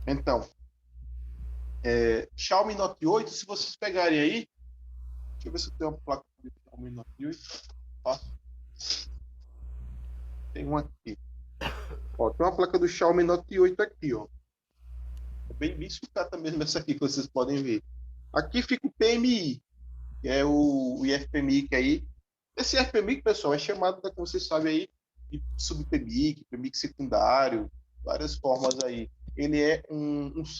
Então, Xiaomi Note 8, se vocês pegarem aí, deixa eu ver se eu tenho uma placa de Xiaomi Note 8. Ó, tem uma aqui. Ó, tem uma placa do Xiaomi Note 8 aqui, ó. É bem sucata mesmo essa aqui que vocês podem ver. Aqui fica o PMI, que é o IFPMI que aí. Esse IFPMI, pessoal, é chamado, como vocês sabem aí, de sub-PMI, PMI secundário, várias formas aí. Ele é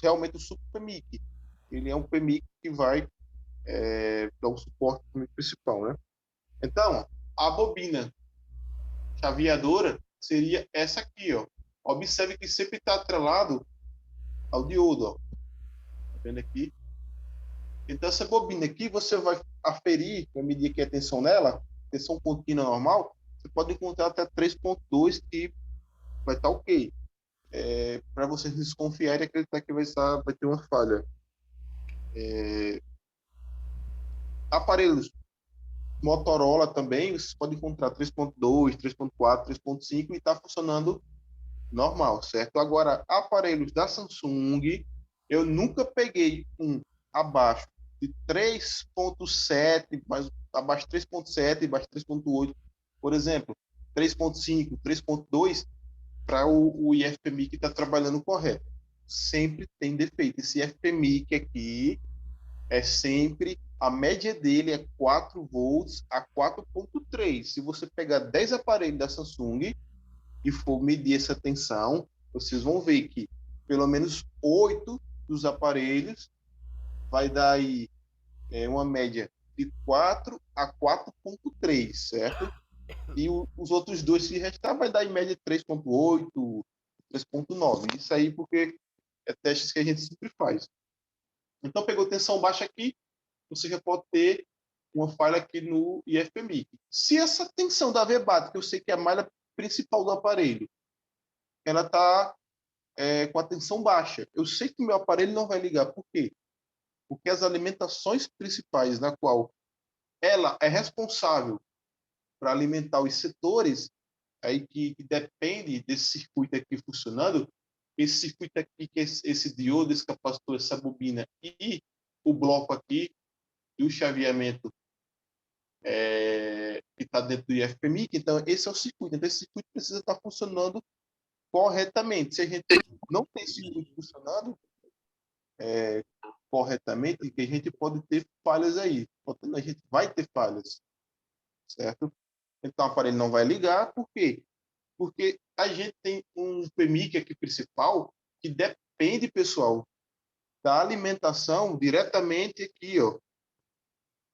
realmente um sub-PMI. Ele é um PMI que vai dar o suporte principal, né? Então, a bobina chaveadora seria essa aqui, ó. Observe que sempre está atrelado ao diodo, ó. Tá vendo aqui? Então, essa bobina aqui, você vai aferir, vai medir aqui a tensão nela, tensão contínua normal, você pode encontrar até 3,2 que vai estar ok. Para vocês desconfiarem e acreditar que vai ter uma falha. Aparelhos Motorola também, vocês podem encontrar 3,2, 3,4, 3,5 e está funcionando normal, certo? Agora, aparelhos da Samsung, eu nunca peguei um abaixo de 3.7, mais abaixo de 3.7, abaixo de 3.8, por exemplo, 3.5, 3.2, para o IFPMI que está trabalhando correto. Sempre tem defeito. Esse IFPMI aqui é sempre, a média dele é 4 volts a 4.3. Se você pegar 10 aparelhos da Samsung, e for medir essa tensão, vocês vão ver que pelo menos 8 dos aparelhos vai dar aí uma média de 4 a 4.3, certo? E os outros dois, se restar, vai dar em média 3.8, 3.9. Isso aí porque é testes que a gente sempre faz. Então, pegou tensão baixa aqui, você já pode ter uma falha aqui no IFMI. Se essa tensão da VBAT, que eu sei que é a malha principal do aparelho, ela está com a tensão baixa. Eu sei que o meu aparelho não vai ligar. Por quê? Porque as alimentações principais na qual ela é responsável para alimentar os setores aí que depende desse circuito aqui funcionando, esse circuito aqui, que é esse diodo, esse capacitor, essa bobina e o bloco aqui e o chaveamento que está dentro do IFPMIC, então esse é o circuito. Então esse circuito precisa estar funcionando corretamente. Se a gente não tem circuito funcionando, corretamente, que a gente pode ter falhas aí. A gente vai ter falhas, certo? Então, o aparelho não vai ligar, por quê? Porque a gente tem um PMIC aqui principal que depende, pessoal, da alimentação diretamente aqui, ó,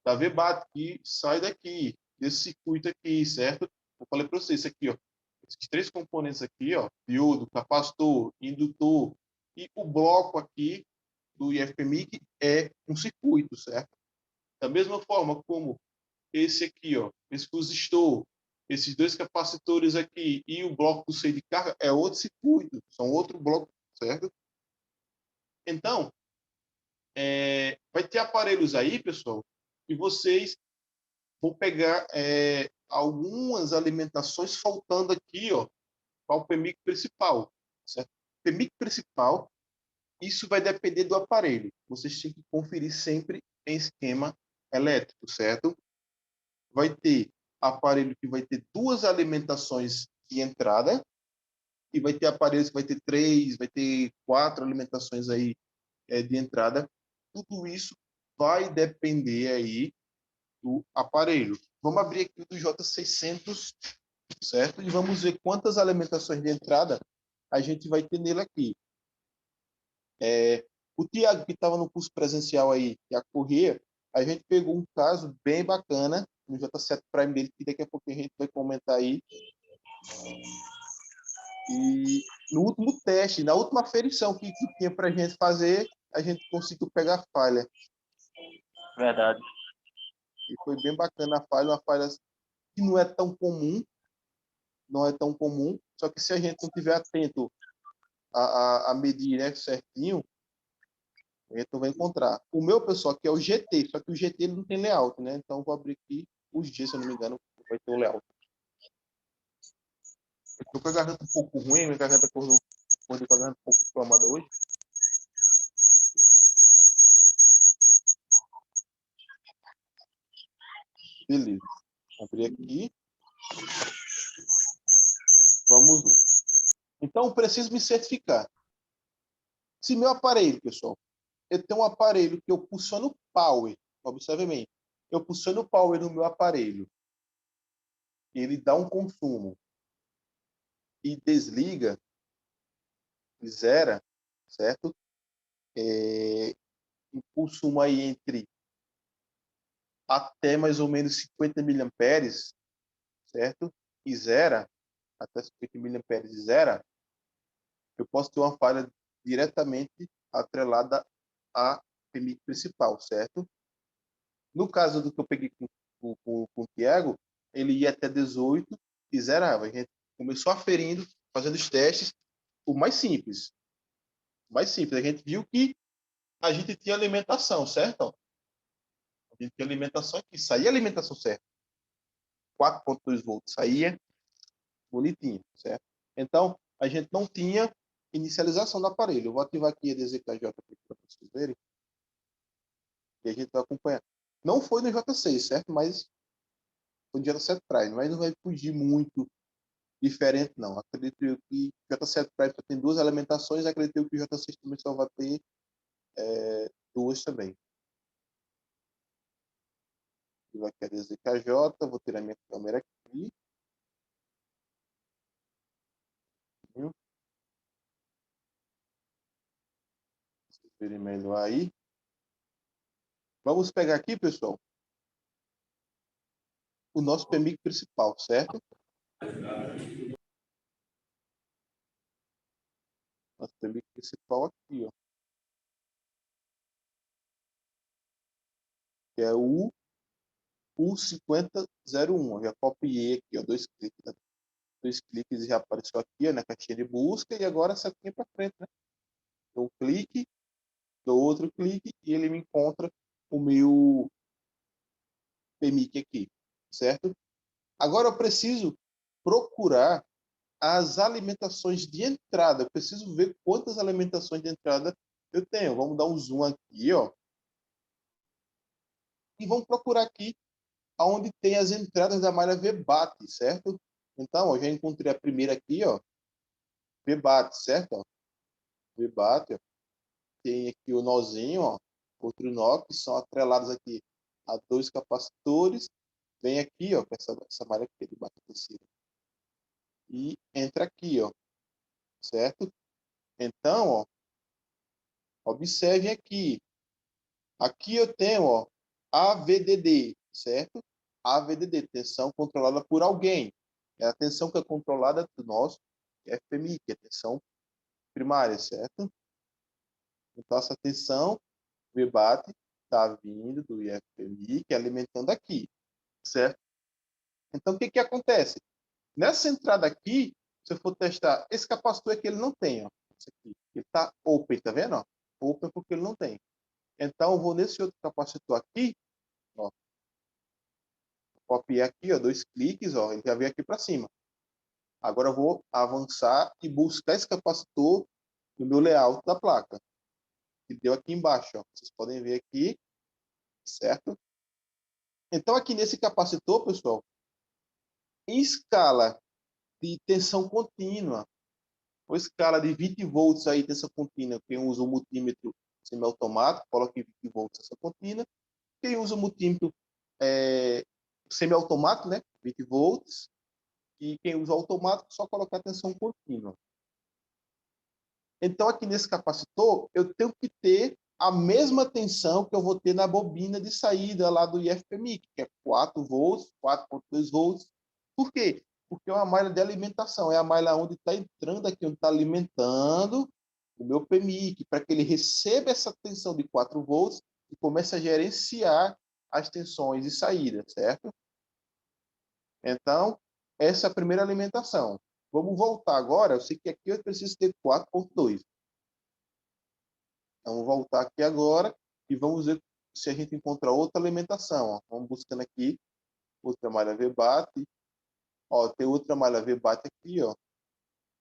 da VBAT, que sai daqui, desse circuito aqui, certo? Eu falei para vocês, isso aqui, ó, esses três componentes aqui, ó, diodo, capacitor, indutor e o bloco aqui do IFPMIC é um circuito, certo? Da mesma forma como esse aqui, ó, esse resistor, esses dois capacitores aqui e o bloco do seio de carga é outro circuito, são outro bloco, certo? Então, vai ter aparelhos aí, pessoal, e vocês vão pegar algumas alimentações faltando aqui, ó, para o PMIC principal, certo? PMIC principal, isso vai depender do aparelho. Vocês têm que conferir sempre em esquema elétrico, certo? Vai ter aparelho que vai ter duas alimentações de entrada e vai ter aparelhos que vai ter três, vai ter quatro alimentações aí de entrada. Tudo isso vai depender aí do aparelho. Vamos abrir aqui o do J600, certo? E vamos ver quantas alimentações de entrada a gente vai ter nele aqui. O Tiago, que estava no curso presencial aí, que a correr, a gente pegou um caso bem bacana no J7 Prime dele, que daqui a pouco a gente vai comentar aí. E no último teste, na última aferição que tinha para a gente fazer, a gente conseguiu pegar falha. Verdade. E foi bem bacana a falha, uma falha que não é tão comum, não é tão comum, só que se a gente não estiver atento a medir, né, certinho, a gente não vai encontrar. O meu, pessoal, aqui é o GT, só que o GT ele não tem layout, né? Então, vou abrir aqui os G, se eu não me engano, vai ter o layout. Eu tô com a garganta um pouco ruim, minha garganta acordou com a garganta um pouco inflamada hoje. Beleza. Abrir aqui. Vamos lá. Então, eu preciso me certificar. Se meu aparelho, pessoal, eu tenho um aparelho que eu pulsiono power, observe bem, eu pulsiono power no meu aparelho, ele dá um consumo e desliga, e zera, certo? Um consumo aí entre até mais ou menos 50 miliamperes, certo? E zera, até 50 miliamperes e zera, eu posso ter uma falha diretamente atrelada à PMIC principal, certo? No caso do que eu peguei com o Thiago, ele ia até 18 e zerava. A gente começou aferindo, fazendo os testes, o mais simples. O mais simples. A gente viu que a gente tinha alimentação, certo? A gente tinha alimentação aqui. Saía a alimentação certa. 4,2 volts. Saía bonitinho, certo? Então, a gente não tinha inicialização do aparelho. Eu vou ativar aqui a DZKJ para vocês verem. E a gente vai acompanhar. Não foi no J6, certo? Mas foi no J7 Prime. Mas não vai fugir muito diferente, não. Acredito que o J7 Prime só tem duas alimentações. Acredito que o J6 também só vai ter duas também. Vou aqui a DZKJ. Vou tirar minha câmera aqui. Viu? Vocês verem melhor aí. Vamos pegar aqui, pessoal, o nosso PMIC principal, certo? Nosso PMIC principal aqui, ó. Que é o U5001. Eu já copiei aqui, ó, dois cliques, né? Dois cliques e já apareceu aqui, ó, na caixinha de busca, e agora setinha para frente, né? Dou um clique, dou outro clique e ele me encontra o meu PMIC aqui, certo? Agora eu preciso procurar as alimentações de entrada. Eu preciso ver quantas alimentações de entrada eu tenho. Vamos dar um zoom aqui, ó. E vamos procurar aqui onde tem as entradas da malha VBAT, certo? Então, eu já encontrei a primeira aqui, ó. VBAT, certo? Ó. VBAT, ó. Tem aqui o nozinho, ó. Outro nó, que são atrelados aqui a dois capacitores. Vem aqui, ó, com essa malha aqui de baixo tecido. E entra aqui, ó. Certo? Então, ó, observem aqui. Aqui eu tenho, ó, AVDD, certo? AVDD, tensão controlada por alguém. É a tensão que é controlada do nosso FMI, que é a tensão primária, certo? Então, essa tensão VBAT está vindo do IFMI, que é alimentando aqui, certo? Então, o que que acontece? Nessa entrada aqui, se eu for testar, esse capacitor aqui ele não tem, ó. Esse aqui, ele está open, tá vendo? Ó? Open porque ele não tem. Então, eu vou nesse outro capacitor aqui, ó, copiar aqui, ó, dois cliques, ó, ele já veio aqui para cima. Agora eu vou avançar e buscar esse capacitor no meu layout da placa, que deu aqui embaixo, ó. Vocês podem ver aqui, certo? Então, aqui nesse capacitor, pessoal, em escala de tensão contínua, ou escala de 20 volts aí, tensão contínua, quem usa o multímetro semiautomático, coloca 20 volts tensão contínua. Quem usa o multímetro semiautomático, né, 20 volts, e quem usa automático, só colocar tensão contínua. Então, aqui nesse capacitor, eu tenho que ter a mesma tensão que eu vou ter na bobina de saída lá do IFPMIC, que é 4 volts, 4,2 volts. Por quê? Porque é uma malha de alimentação, é a malha onde está entrando aqui, onde está alimentando o meu PMIC, para que ele receba essa tensão de 4 volts e comece a gerenciar as tensões de saída, certo? Então, essa é a primeira alimentação. Vamos voltar agora. Eu sei que aqui eu preciso ter 4,2. Então, vamos voltar aqui agora e vamos ver se a gente encontra outra alimentação. Ó. Vamos buscando aqui outra malha VBAT. Ó, tem outra malha VBAT aqui, ó.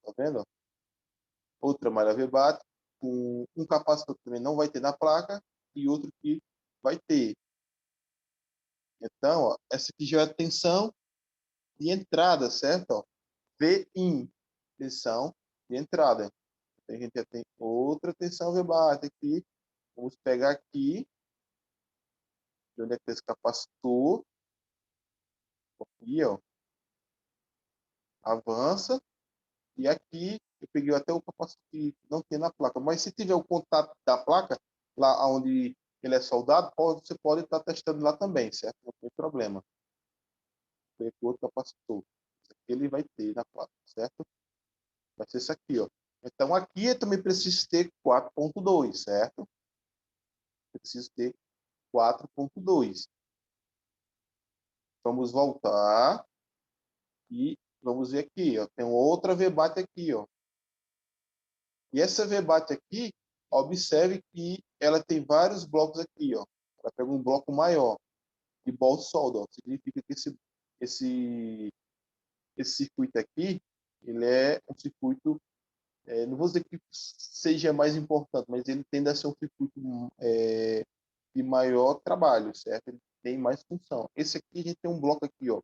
Tá vendo? Outra malha VBAT com um capacitor que também não vai ter na placa e outro que vai ter. Então, ó, essa aqui já é a tensão de entrada, certo? Ó, Vin, tensão de entrada. Então, a gente já tem outra tensão V-bate aqui. Vamos pegar aqui, de onde é que tem esse capacitor. Aqui, ó, avança. E aqui, eu peguei até o capacitor que não tem na placa. Mas se tiver o contato da placa, lá onde ele é soldado, você pode estar testando lá também, certo? Não tem problema. Tem outro capacitor. Esse aqui ele vai ter na placa, certo? Vai ser isso aqui, ó. Então, aqui eu também preciso ter 4.2, certo? Preciso ter 4.2. Vamos voltar e vamos ver aqui, ó. Tem outra VBAT aqui, ó. E essa VBAT aqui, observe que ela tem vários blocos aqui, ó. Ela pega um bloco maior de ball solder, ó. Significa que esse circuito aqui, ele é um circuito, não vou dizer que seja mais importante, mas ele tende a ser um circuito de maior trabalho, certo? Ele tem mais função. Esse aqui, a gente tem um bloco aqui, ó.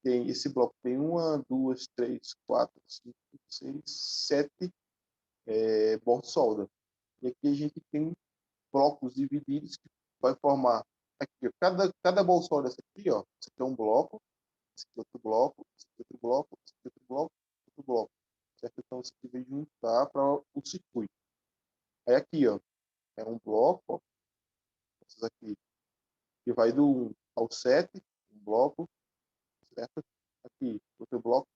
Esse bloco tem uma, duas, três, quatro, cinco, seis, sete ball solder. E aqui a gente tem blocos divididos que vai formar aqui, ó, cada ball solder dessa aqui, ó. Esse aqui é um bloco, esse aqui é outro bloco, esse aqui é outro bloco, esse aqui é outro bloco, outro bloco. Certo? Então, isso aqui vai juntar para o circuito. Aí aqui, ó, é um bloco, ó, esses aqui, que vai do 1 ao 7, um bloco, certo? Aqui, outro bloco.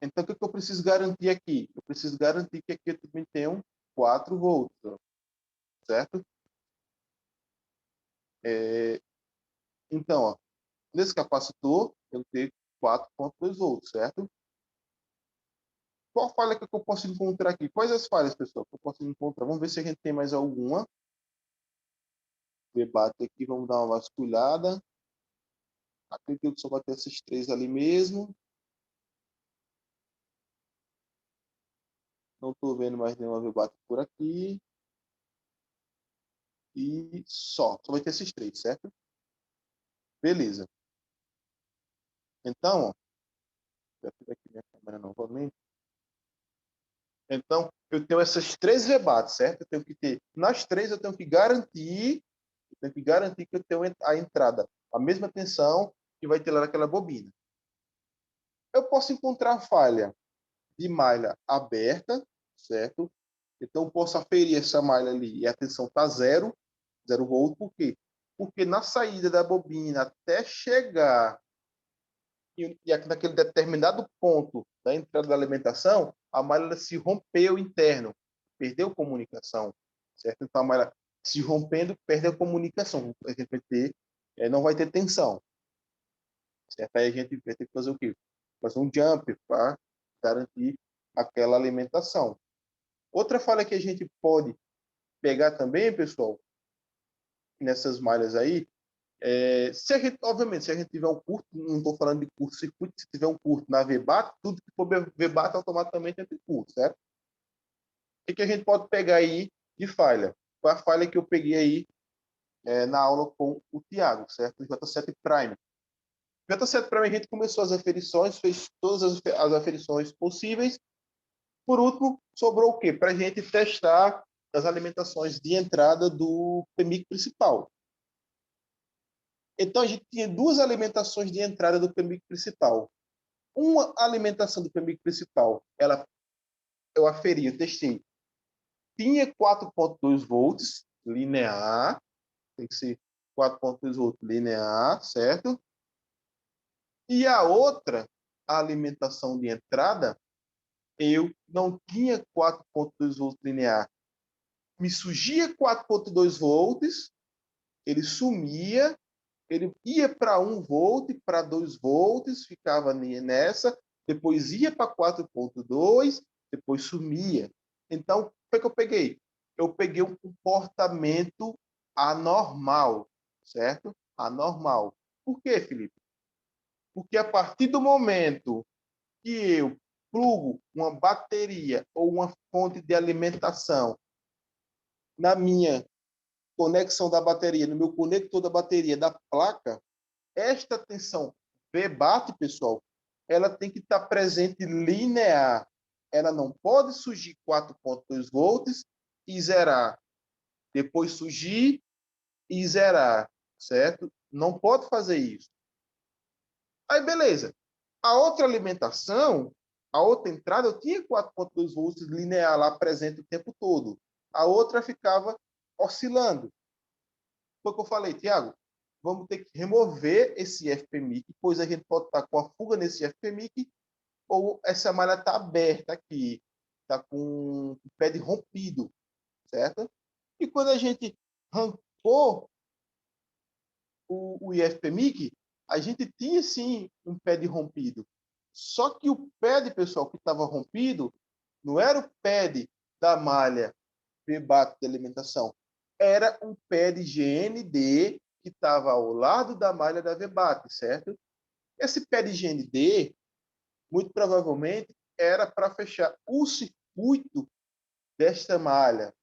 Então, o que eu preciso garantir aqui? Eu preciso garantir que aqui eu também tenho 4 volts, ó, certo? Então, ó, nesse capacitor, eu tenho 4.2 volts, certo? Qual falha que eu posso encontrar aqui? Quais as falhas, pessoal, que eu posso encontrar? Vamos ver se a gente tem mais alguma. Debate aqui, vamos dar uma vasculhada. Acredito que só vai ter esses três ali mesmo. Não estou vendo mais nenhuma debate por aqui. E só vai ter esses três, certo? Beleza. Então, ó, já tive aqui minha câmera novamente. Então, eu tenho essas três rebates, certo? Eu tenho que ter, nas três, eu tenho que garantir que eu tenho a entrada, a mesma tensão que vai ter lá naquela bobina. Eu posso encontrar falha de malha aberta, certo? Então, eu posso aferir essa malha ali e a tensão está zero volt. Por quê? Porque na saída da bobina até chegar e aqui naquele determinado ponto da entrada da alimentação, a malha se rompeu interno, perdeu comunicação, certo? Então, a malha se rompendo, perde a comunicação. A gente vai ter, não vai ter tensão, certo? Aí a gente vai ter que fazer o quê? Fazer um jump para garantir aquela alimentação. Outra falha que a gente pode pegar também, pessoal, nessas malhas aí, se a gente, obviamente, se a gente tiver um curto, não estou falando de curto-circuito, se tiver um curto na VBAT, tudo que for VBAT automaticamente entra em curto, certo? O que a gente pode pegar aí de falha? Qual a falha que eu peguei aí na aula com o Thiago, certo? O J7 Prime. O J7 Prime a gente começou as aferições, fez todas as aferições possíveis. Por último, sobrou o quê? Para a gente testar as alimentações de entrada do PMIC principal. Então, a gente tinha duas alimentações de entrada do PMIC principal. Uma alimentação do PMIC principal, eu aferi, eu testei, tinha 4.2 volts linear, tem que ser 4.2 volts linear, certo? E a outra, a alimentação de entrada, eu não tinha 4.2 volts linear. Me surgia 4.2 volts, ele sumia, ele ia para 1 volt, para 2 volts, ficava nessa, depois ia para 4.2, depois sumia. Então, o que eu peguei? Eu peguei um comportamento anormal, certo? Anormal. Por quê, Felipe? Porque a partir do momento que eu plugo uma bateria ou uma fonte de alimentação na minha conexão da bateria, no meu conector da bateria da placa, esta tensão VBAT, pessoal, ela tem que estar presente linear. Ela não pode surgir 4,2 volts e zerar. Depois surgir e zerar, certo? Não pode fazer isso. Aí, beleza. A outra alimentação, a outra entrada, eu tinha 4,2 volts linear lá presente o tempo todo. A outra ficava oscilando. Foi o que eu falei, Tiago, vamos ter que remover esse FPMIC, pois a gente pode estar com a fuga nesse FPMIC, ou essa malha está aberta aqui, está com o pé de rompido, certo? E quando a gente arrancou o IFPMIC, a gente tinha sim um pé de rompido. Só que o pad, pessoal, que estava rompido, não era o pad da malha VBAT de alimentação, era um pad GND que estava ao lado da malha da VBAT, certo? Esse pad GND, muito provavelmente, era para fechar o circuito desta malha.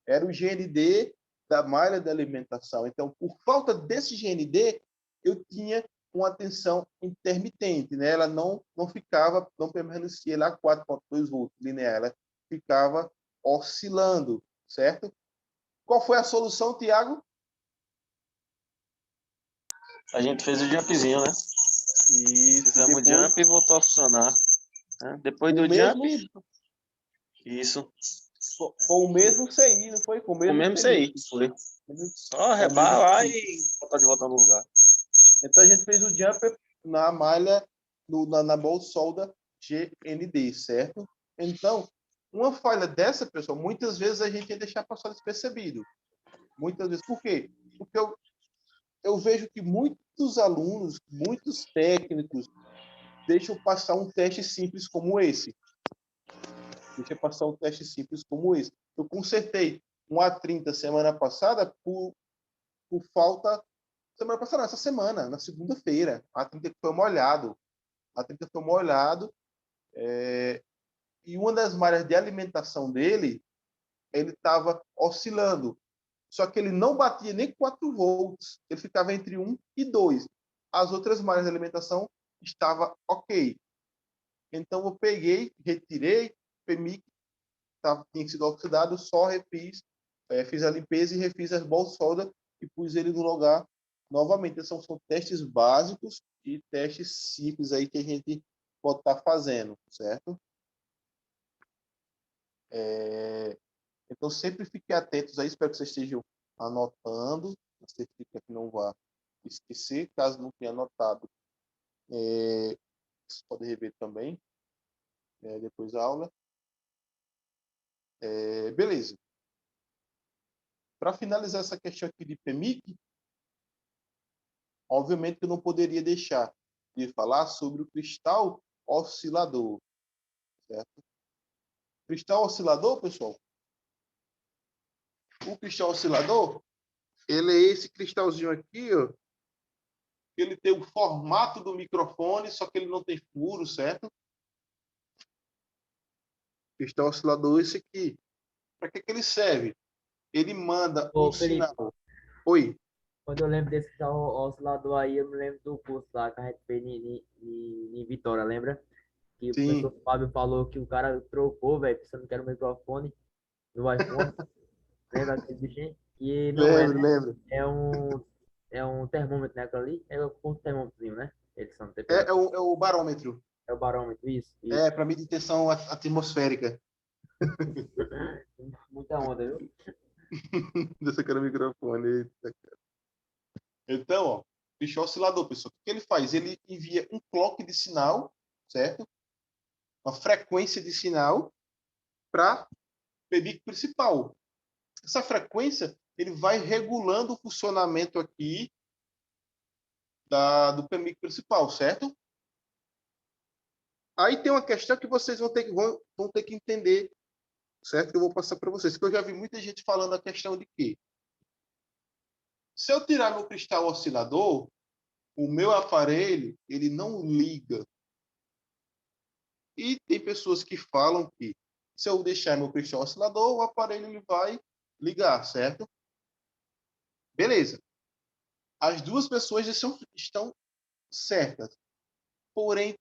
Era o GND da malha de alimentação. Então, por falta desse GND, eu tinha uma tensão intermitente, né? Ela não ficava, não permanecia lá 4,2 volts linear, ela ficava oscilando, certo? Qual foi a solução, Tiago? A gente fez o jumpzinho, né? Isso, Fizemos o jump e voltou a funcionar. Né? Depois do mesmo, jump, isso. foi o mesmo CI, não foi? Com O mesmo CI, foi. Só rebar lá e botar de volta no lugar. Então a gente fez o jumper na malha, na bolt solda GND, certo? Então, uma falha dessa, pessoal, muitas vezes a gente ia deixar passar despercebido. Muitas vezes. Por quê? Porque eu vejo que muitos alunos, muitos técnicos, deixam passar um teste simples como esse. Deixa passar um teste simples como esse. Eu consertei um A30 semana passada por falta. Semana passada, não, essa semana, na segunda-feira. A30 foi molhado. A30 foi molhado. E uma das malhas de alimentação dele, ele estava oscilando. Só que ele não batia nem 4 volts. Ele ficava entre 1 e 2. As outras malhas de alimentação estavam ok. Então, eu peguei, retirei, o PMIC tinha sido oxidado, só refiz, fiz a limpeza e refiz as bolas solda e pus ele no lugar novamente. São testes básicos e testes simples aí que a gente pode estar fazendo, certo? Então, sempre fiquem atentos aí, espero que vocês estejam anotando, certifica que não vá esquecer, caso não tenha anotado, você pode rever também, depois da aula. Beleza. Para finalizar essa questão aqui de PMIC, obviamente que eu não poderia deixar de falar sobre o cristal oscilador, certo? Cristal oscilador, pessoal, o cristal oscilador, ele é esse cristalzinho aqui, ó, ele tem o formato do microfone, só que ele não tem furo, certo? Cristal oscilador esse aqui. Para que ele serve? Ele manda um Felipe, sinal. Oi. quando eu lembro desse oscilador aí, eu me lembro do curso lá que a gente fez em Vitória, lembra? Que o Sim. professor Fábio falou que o cara trocou, velho, pensando que era o microfone do iPhone. Lembra aquele bichinho? E não é, né? Lembro. É um termômetro, né? Aquilo ali é um termômetrozinho, né? Eles são de É temperatura. o barômetro. É o barômetro, isso. Para medir tensão atmosférica. Muita onda, viu? Dessa cara microfone. Então, ó, bicho oscilador, pessoal. O que ele faz? Ele envia um clock de sinal, certo? Uma frequência de sinal para o PMIC principal. Essa frequência, ele vai regulando o funcionamento aqui do PMIC principal, certo? Aí tem uma questão que vocês vão ter que entender, certo? Que eu vou passar para vocês. Que eu já vi muita gente falando a questão de que se eu tirar meu cristal oscilador, o meu aparelho ele não liga. E tem pessoas que falam que se eu deixar meu cristal oscilador, o aparelho ele vai ligar, certo? Beleza. As duas pessoas estão certas. Porém,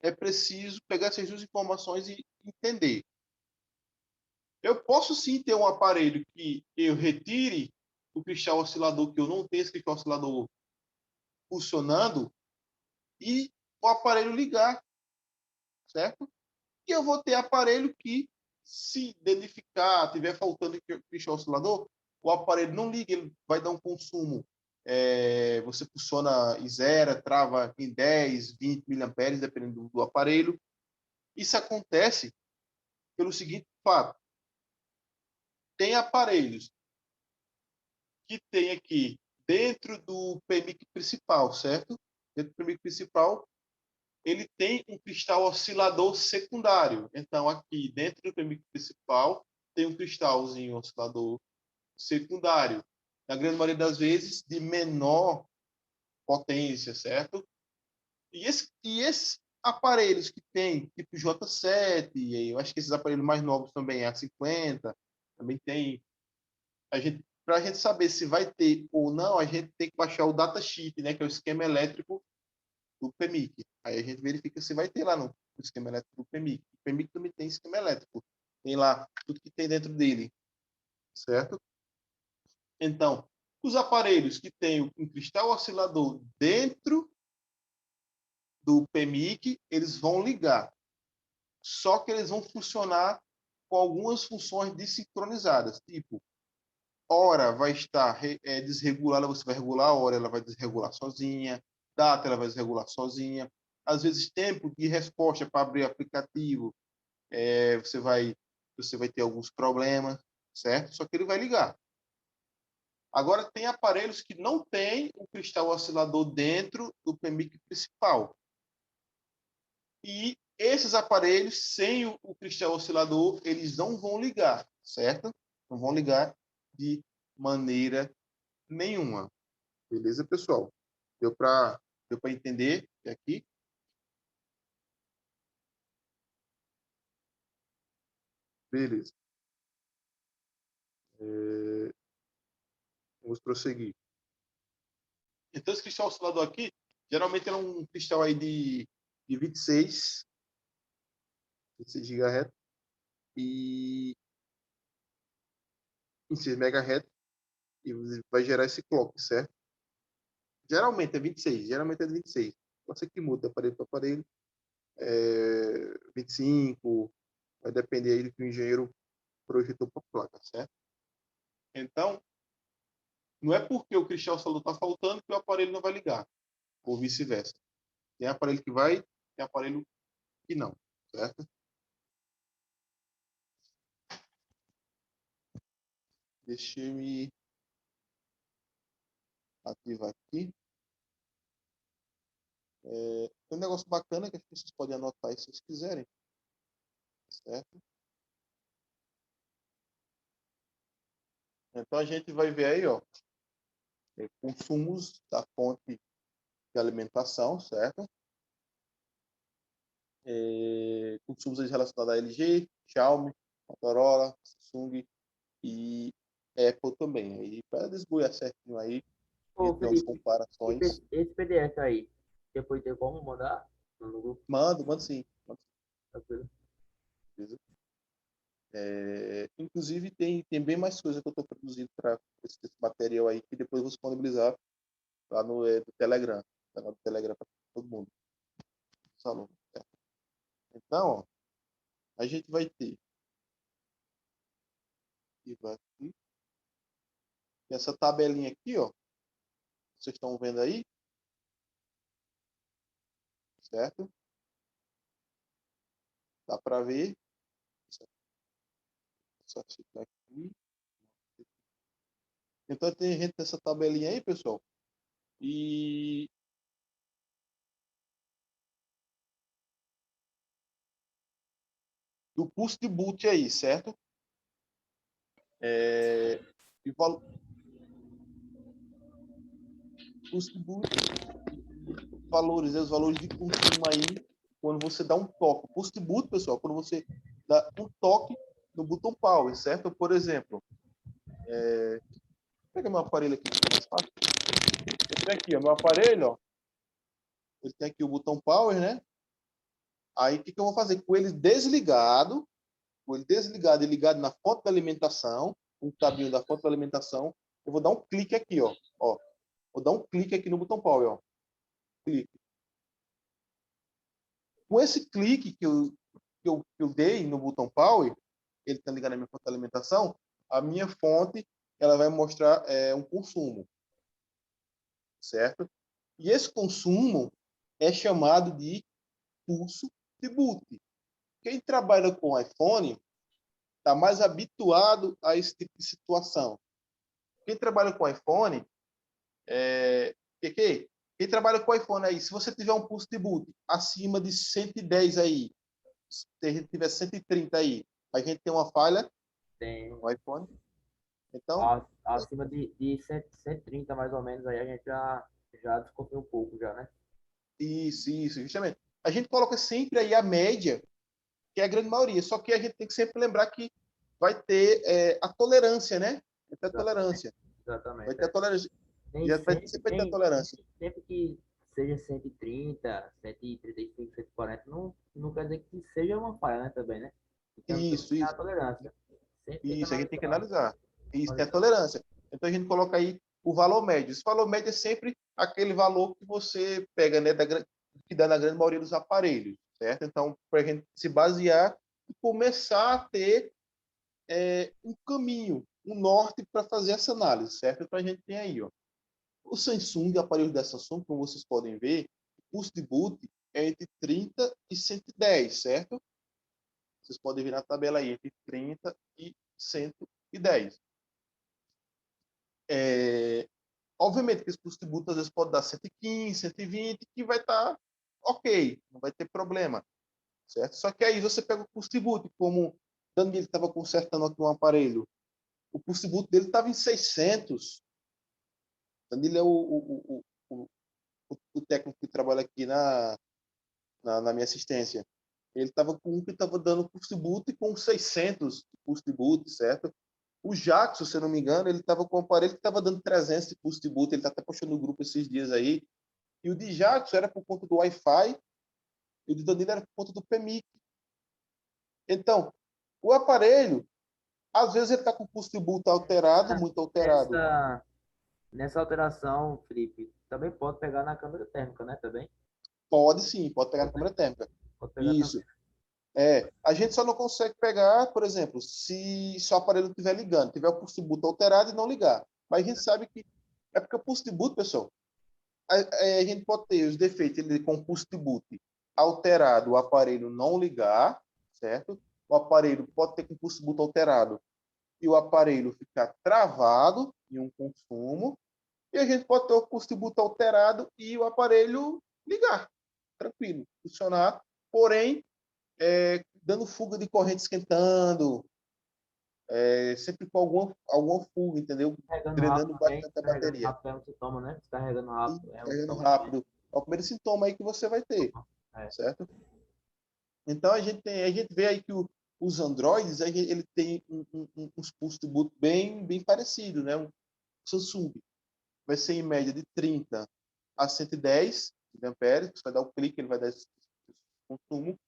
é preciso pegar essas duas informações e entender. Eu posso sim ter um aparelho que eu retire o cristal oscilador, que eu não tenho esse cristal oscilador funcionando, e o aparelho ligar, certo? E eu vou ter aparelho que, se danificar, tiver faltando cristal oscilador, o aparelho não liga, ele vai dar um consumo. Você funciona em zero, trava em 10, 20 miliamperes, dependendo do aparelho. Isso acontece pelo seguinte fato. Tem aparelhos que tem aqui dentro do PMIC principal, certo? Dentro do PMIC principal, ele tem um cristal oscilador secundário. Então, aqui dentro do PMIC principal, tem um cristalzinho oscilador secundário. Na grande maioria das vezes, de menor potência, certo? E esses aparelhos que tem, tipo J7, e eu acho que esses aparelhos mais novos também, A50, também tem. Para a gente saber se vai ter ou não, a gente tem que baixar o datasheet, né, que é o esquema elétrico do PMIC. Aí a gente verifica se vai ter lá no esquema elétrico do PMIC. O PMIC também tem esquema elétrico. Tem lá tudo que tem dentro dele, certo? Então, os aparelhos que têm um cristal oscilador dentro do PMIC, eles vão ligar. Só que eles vão funcionar com algumas funções desincronizadas, tipo, hora vai estar desregulada, você vai regular a hora, ela vai desregular sozinha, data, ela vai desregular sozinha. Às vezes, tempo de resposta para abrir o aplicativo, você vai ter alguns problemas, certo? Só que ele vai ligar. Agora, tem aparelhos que não têm o cristal oscilador dentro do PMIC principal. E esses aparelhos, sem o cristal oscilador, eles não vão ligar, certo? Não vão ligar de maneira nenhuma. Beleza, pessoal? Deu para entender aqui? Beleza. Vamos prosseguir. Então, esse cristal oscilador aqui, geralmente é um cristal aí de 26 GHz e em 6 MHz e vai gerar esse clock, certo? Geralmente é 26, geralmente é de 26. Pode ser que muda de aparelho para aparelho. 25, vai depender aí do que o engenheiro projetou para a placa, certo? Então, não é porque o cristal oscilador está faltando que o aparelho não vai ligar, ou vice-versa. Tem aparelho que vai, tem aparelho que não, certo? Deixa eu me ativar aqui. Tem um negócio bacana que as pessoas podem anotar aí se vocês quiserem, certo? Então a gente vai ver aí, ó, consumos da fonte de alimentação, certo? Consumos relacionados a LG, Xiaomi, Motorola, Samsung e Apple também. Aí para desbuiar certinho aí, a Ô, gente tem umas Felipe, comparações. esse PDF aí, depois tem como mandar no grupo? Mando sim. Tranquilo. Beleza? Inclusive, tem bem mais coisa que eu estou produzindo para esse material aí, que depois eu vou disponibilizar lá no Telegram. Canal do Telegram para todo mundo. Os alunos, certo? Então, ó, a gente vai ter essa tabelinha aqui, ó. Vocês estão vendo aí, certo? Dá para ver. Só ficar aqui. Então, tem gente nessa tabelinha aí, pessoal. E do custo de boot aí, certo? E custo de boot, os valores de consumo aí, quando você dá um toque. O custo de boot, pessoal, quando você dá um toque no botão power, certo? Por exemplo, Pega meu aparelho aqui, fica mais fácil. Eu tenho aqui, ó, meu aparelho, ó. Ele tem aqui o botão power, né? Aí, o que eu vou fazer? Com ele desligado e ligado na fonte da alimentação, o cabinho da fonte da alimentação, eu vou dar um clique aqui, ó. Ó. Vou dar um clique aqui no botão power, ó. Clique. Com esse clique que eu dei no botão power, ele está ligado na minha fonte de alimentação, a minha fonte ela vai mostrar um consumo, certo? E esse consumo é chamado de pulso de boot. Quem trabalha com iPhone está mais habituado a esse tipo de situação. Quem trabalha com iPhone, quem trabalha com iPhone aí, se você tiver um pulso de boot acima de 110 aí, se a gente tiver 130 aí, a gente tem uma falha Tem no iPhone. Então, acima de 100, 130 mais ou menos, aí a gente já desconfia um pouco já, né? isso, justamente. A gente coloca sempre aí a média, que é a grande maioria, só que a gente tem que sempre lembrar que vai ter a tolerância, né? Vai ter a tolerância. Vai Exatamente. ter a tolerância. Nem Já vai sempre, sempre ter a tolerância. sempre que seja 130, 135, 140, não quer dizer que seja uma falha, né, também, né? Então, tem Isso, a tolerância. Sempre tem que isso, a gente tem que analisar. analisar. Isso, tem a tolerância. Então, a gente coloca aí o valor médio. Esse valor médio é sempre aquele valor que você pega, né, que dá na grande maioria dos aparelhos, certo? Então, para a gente se basear e começar a ter um caminho, um norte para fazer essa análise, certo? Então, a gente tem aí, ó, o Samsung, aparelho da Samsung, como vocês podem ver, o custo de boot é entre 30 e 110, certo? Vocês podem ver na tabela aí, entre 30 e 110. Obviamente que esse custo de boot às vezes pode dar 115, 120, que vai estar ok, não vai ter problema, certo? Só que aí você pega o custo de boot, como o Daniel estava consertando aqui um aparelho, o custo de boot dele estava em 600. Daniel é o técnico que trabalha aqui na minha assistência. Ele estava com um que estava dando custo de boot com 600 de custo de boot, certo? O Jackson, se eu não me engano, ele estava com um aparelho que estava dando 300 de custo de boot. Ele está até postando no grupo esses dias aí. E o de Jackson era por conta do Wi-Fi e o de Danilo era por conta do PMIC. Então, o aparelho, às vezes ele está com o custo de boot alterado, muito alterado. Nessa alteração, Felipe, também pode pegar na câmera térmica, né? Também Pode sim, pode pegar na pode, câmera térmica. pode pegar também. Isso. A gente só não consegue pegar, por exemplo, se o aparelho estiver ligando, tiver o pulso de boot alterado e não ligar. Mas a gente sabe que é porque o pulso de boot, pessoal, a gente pode ter os defeitos ele com o pulso de boot alterado, o aparelho não ligar, certo? O aparelho pode ter com o pulso de boot alterado e o aparelho ficar travado em um consumo, e a gente pode ter o pulso de boot alterado e o aparelho ligar, tranquilo, funcionar, porém dando fuga de corrente esquentando, sempre com alguma fuga, entendeu? Carregando rápido Drenando também, bastante a carregando bateria. rápido é um sintoma, né? Descarregando E rápido é um carregando sintoma também. rápido. É o primeiro sintoma aí que você vai ter, É. certo? Então a gente vê aí que os Androids ele tem uns pulsos de boot bem parecidos, né? O Samsung vai ser em média de 30 a 110 amperes, você vai dar o clique, ele vai dar esse consumo.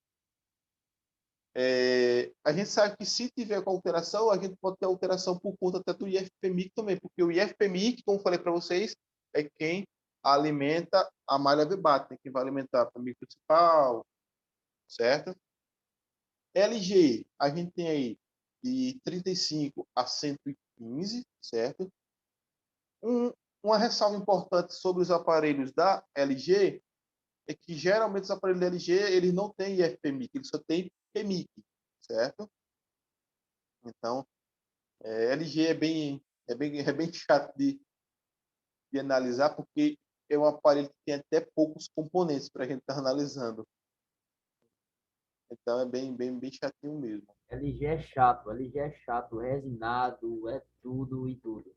A gente sabe que se tiver com alteração, a gente pode ter alteração por conta até do IFPMIC também, porque o IFPMIC, como eu falei para vocês, é quem alimenta a malha VBAT, né? Quem vai alimentar a PMIC principal, certo? LG, a gente tem aí de 35 a 115, certo? Uma ressalva importante sobre os aparelhos da LG é que geralmente os aparelhos da LG eles não têm IFPMIC, eles só têm PMIC, certo? Então, LG é bem chato de analisar, porque é um aparelho que tem até poucos componentes para a gente estar analisando. Então, é bem chatinho mesmo. LG é chato, resinado, é tudo e tudo.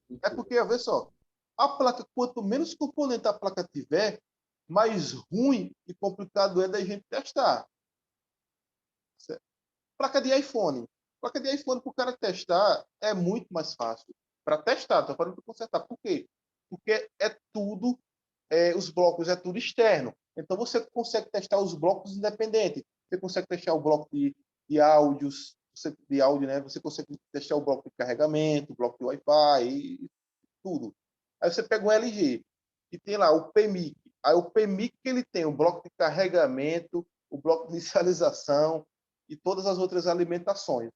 E É tudo. porque, vê só, a placa, quanto menos componente a placa tiver, mais ruim e complicado é da gente testar. Certo? Placa de iPhone. Placa de iPhone, para o cara testar, é muito mais fácil. para testar, estou falando para consertar. Por quê? Porque é tudo, os blocos é tudo externo. Então, você consegue testar os blocos independentes. Você consegue testar o bloco de áudios, de áudio, né? Você consegue testar o bloco de carregamento, o bloco de Wi-Fi e tudo. Aí você pega um LG, que tem lá o PMIC. Aí o PMIC ele tem o bloco de carregamento, o bloco de inicialização e todas as outras alimentações.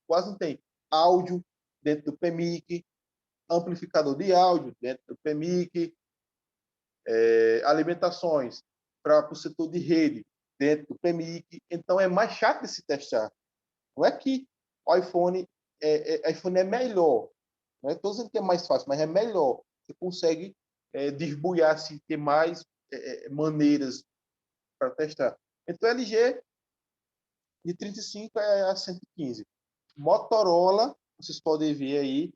Quase não tem áudio dentro do PMIC, amplificador de áudio dentro do PMIC, alimentações para o setor de rede dentro do PMIC. Então é mais chato de se testar. Não é que o iPhone é melhor. Não estou dizendo que é mais fácil, mas é melhor. Você consegue desbuiar, assim, ter mais maneiras para testar. Então, LG de 35 a 115. Motorola, vocês podem ver aí,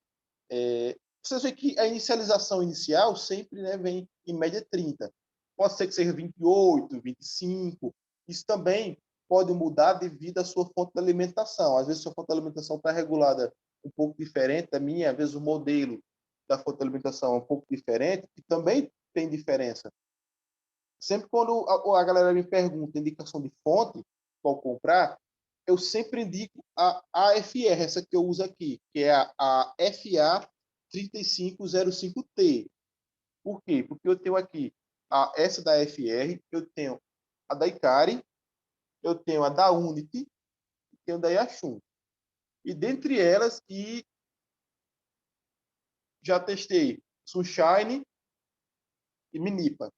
vocês veem que a inicialização inicial sempre, né, vem em média 30. Pode ser que seja 28, 25. Isso também pode mudar devido à sua fonte de alimentação. Às vezes, sua fonte de alimentação está regulada um pouco diferente da minha, às vezes o modelo da fonte de alimentação é um pouco diferente, que também tem diferença. Sempre quando a galera me pergunta indicação de fonte, qual comprar, eu sempre indico a AFR, essa que eu uso aqui, que é a FA3505T. Por quê? Porque eu tenho aqui essa da AFR, eu tenho a da Ikari, eu tenho a da Unity e tenho a da Yachun. E dentre elas, já testei Sunshine e Minipa.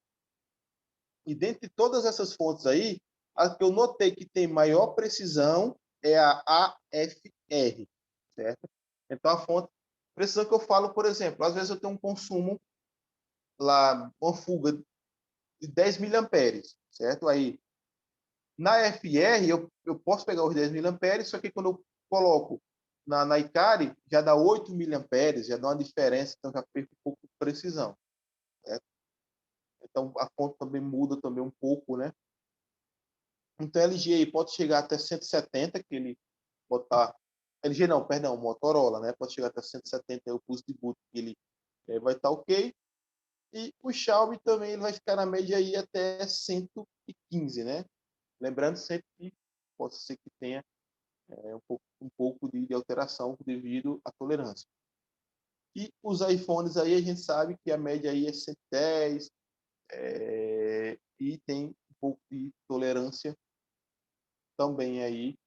E dentre todas essas fontes aí, a que eu notei que tem maior precisão é a AFR, certo? Então, a fonte, precisão que eu falo, por exemplo, às vezes eu tenho um consumo lá, uma fuga de 10 miliamperes, certo? Aí, na FR, eu posso pegar os 10 miliamperes, só que quando eu coloco na Ikari, já dá 8 miliamperes, já dá uma diferença, então já perco um pouco de precisão, certo? Então, a fonte também muda também um pouco, né? Então, LG aí pode chegar até 170, que ele botar... LG não, perdão, Motorola, né? Pode chegar até 170, o pulso de boot, que ele vai estar ok. E o Xiaomi também ele vai ficar na média aí até 115, né? Lembrando sempre que pode ser que tenha um pouco de alteração devido à tolerância. E os iPhones aí a gente sabe que a média aí é 110, e tem um pouco de tolerância também aí,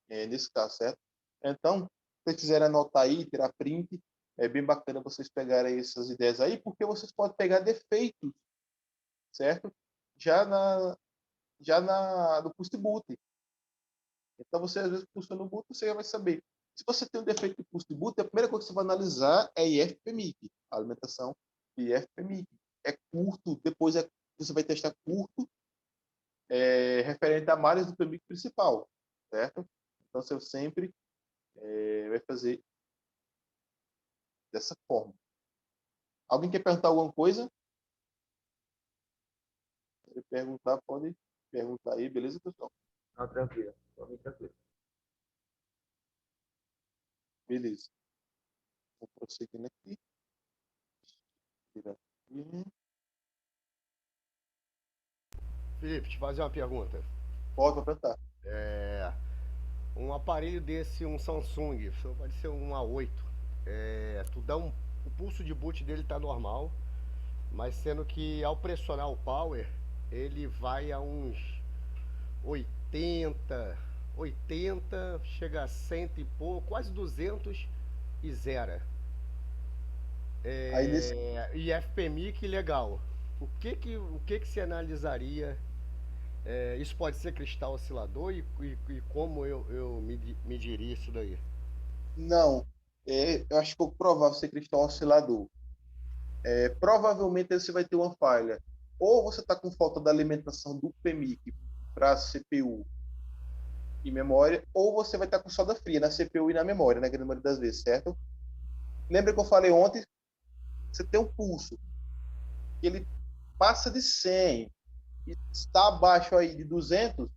nesse caso, certo? Então, se vocês quiserem anotar aí, tirar print, é bem bacana vocês pegarem essas ideias aí, porque vocês podem pegar defeitos, certo? No push boot. Então, você, às vezes, puxa no boot, você já vai saber. Se você tem um defeito de push boot, a primeira coisa que você vai analisar é IFPMIC, a alimentação de IFPMIC. É curto, depois você vai testar curto, referente a malhas do PMIC principal, certo? Então, você sempre vai fazer dessa forma. Alguém quer perguntar alguma coisa? Se perguntar, pode perguntar aí, beleza, pessoal? Não, tranquilo. Tô bem tranquilo. Beleza. Vou prosseguindo aqui. Tirar aqui. Felipe, te fazer uma pergunta. Pode perguntar. Um aparelho desse, um Samsung, pode ser um A8, o pulso de boot dele tá normal, mas sendo que ao pressionar o power, ele vai a uns 80, chega a 100 e pouco, quase 200 e zera. Aí nesse... E FPMIC legal. O que se analisaria? Isso pode ser cristal oscilador e como eu mediria isso daí? Não, eu acho pouco provável ser cristal oscilador. Provavelmente você vai ter uma falha. Ou você está com falta da alimentação do PMIC para CPU e memória, ou você vai estar com solda fria na CPU e na memória, na grande maioria das vezes, certo? Lembra que eu falei ontem? Você tem um pulso, que ele passa de 100 e está abaixo aí de 200,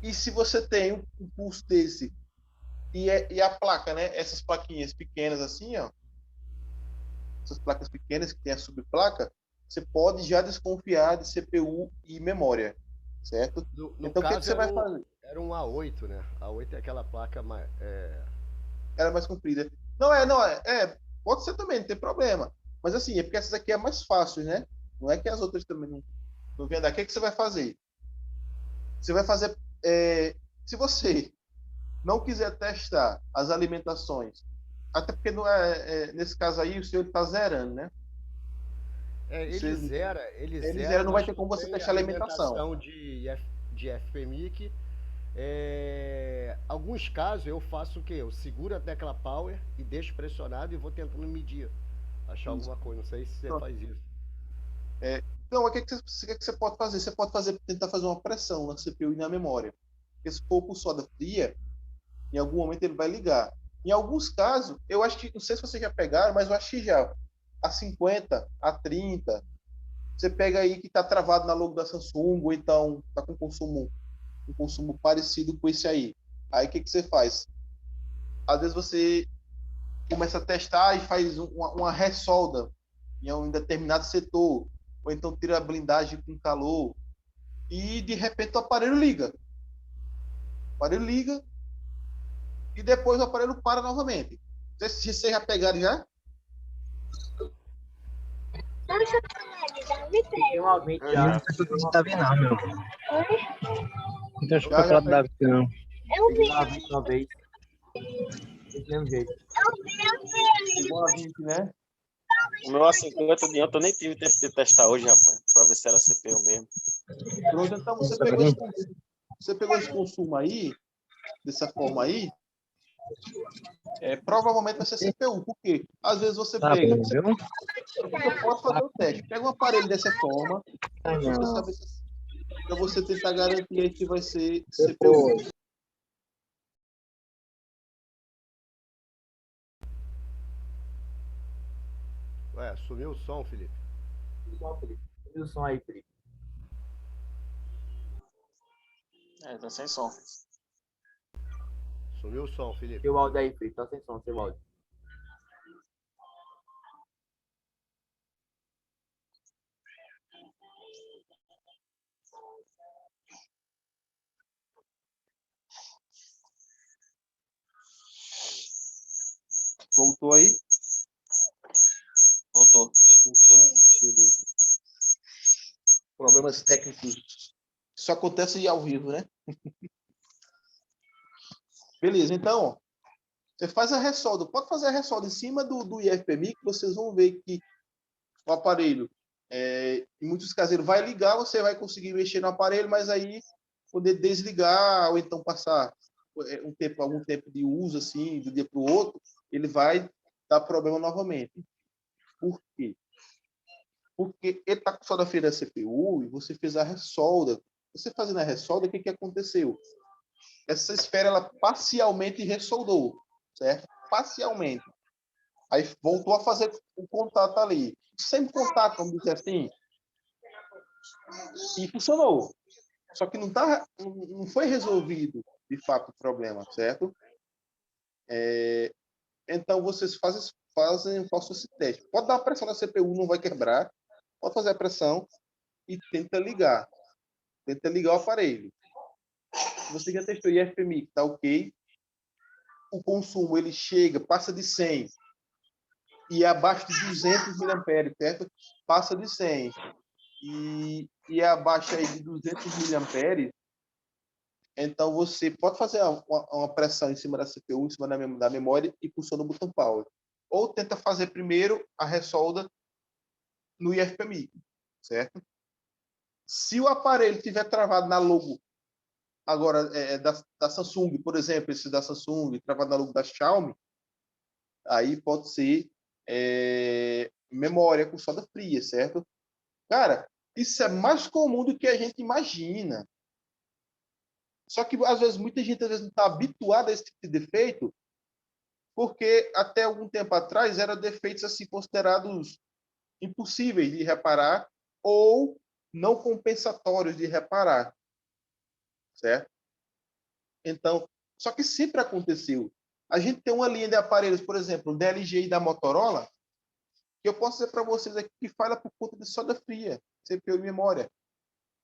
e se você tem um pulso desse E a placa, né? Essas plaquinhas pequenas assim, ó. Essas placas pequenas que tem a subplaca, você pode já desconfiar de CPU e memória, certo? No Então, o que, que caso, você vai fazer? era um A8, né? A8 é aquela placa mais. Ela é mais comprida. Pode ser também, não tem problema. Mas assim, é porque essas aqui é mais fácil, né? Não é que as outras também não vêm daqui. O que você vai fazer? Você vai fazer. Se você não quiser testar as alimentações, até porque não nesse caso aí o senhor está zerando, né? Ele Você, zera, ele zera, não vai mas ter como você tem testar a alimentação. alimentação de FPMIC. Alguns casos eu faço o quê? Eu seguro a tecla Power e deixo pressionado e vou tentando medir. Achar Isso. alguma coisa. Não sei se você Pronto. faz isso. Então, o que, que você pode fazer? Você pode tentar fazer uma pressão na CPU e na memória. Porque se for por soda fria, em algum momento ele vai ligar. Em alguns casos, eu acho que, não sei se vocês já pegaram, mas eu acho que já, a 50, a 30, você pega aí que está travado na logo da Samsung, ou então está com um consumo parecido com esse aí. Aí o que, que você faz? Às vezes você começa a testar e faz uma ressolda em um determinado setor, ou então tira a blindagem com calor, e de repente o aparelho liga. O aparelho liga e depois o aparelho para novamente. Vocês já pegaram já? Tem uma mente Eu já. já. Não sei se tá vendo, não, meu. Não tem Já chocolate da vida, não. Peguei uma mente uma vez. Desse mesmo jeito. pegou a 20, né? O meu A50 de ontem eu nem tive tempo de testar hoje, rapaz, pra ver se era CPU mesmo. Pronto, então você pegou esse consumo aí, dessa forma aí, provavelmente vai ser CPU. Por quê? Às vezes você Tá pega, bom, viu? você pode fazer o teste. Pega um aparelho dessa forma, Ai, pra você não. saber para você tentar garantir aí que vai ser CPU. Ué, sumiu o som, Felipe. E o som aí, Felipe? Tá sem som. Sumiu o som, Felipe. Seu áudio aí, Felipe. Tá sem som, seu áudio. Voltou aí? Voltou. Voltou, né? Beleza. Problemas técnicos. Isso acontece ao vivo, né? Beleza, então, ó, você faz a ressolda. Pode fazer a ressolda em cima do IFPMI, que vocês vão ver que o aparelho, em muitos casos, ele vai ligar, você vai conseguir mexer no aparelho, mas aí poder desligar ou então passar algum tempo de uso, assim, de um dia para o outro, ele vai dar problema novamente. Por quê? Porque ele está com solda-feira da CPU e você fez a ressolda. Você fazendo a ressolda, o que aconteceu? Essa esfera, ela parcialmente ressoldou, certo? Parcialmente. Aí voltou a fazer o contato ali. Sem contato, vamos dizer assim. E funcionou. Só que não foi resolvido, de fato, o problema, certo? Então, vocês façam esse teste. Pode dar uma pressão na CPU, não vai quebrar. Pode fazer a pressão e tenta ligar. Tenta ligar o aparelho. Você já testou o IFPMI, tá ok. O consumo, ele passa de 100 e é abaixo de 200 miliamperes, certo? Passa de 100 e é abaixo aí de 200 miliamperes, então você pode fazer uma pressão em cima da CPU, em cima da memória e funciona o botão power. Ou tenta fazer primeiro a ressolda no IFPMI, certo? Se o aparelho estiver travado na logo agora da Samsung, por exemplo, esse da Samsung, travado na logo da Xiaomi, aí pode ser memória com solda fria, certo? Cara, isso é mais comum do que a gente imagina. Só que, às vezes, muita gente não está habituada a esse tipo de defeito, porque até algum tempo atrás eram defeitos assim, considerados impossíveis de reparar ou não compensatórios de reparar, certo? Então, só que sempre aconteceu. A gente tem uma linha de aparelhos, por exemplo, da LG e da Motorola, que eu posso dizer para vocês aqui que falha por conta de soda fria, CPU e memória.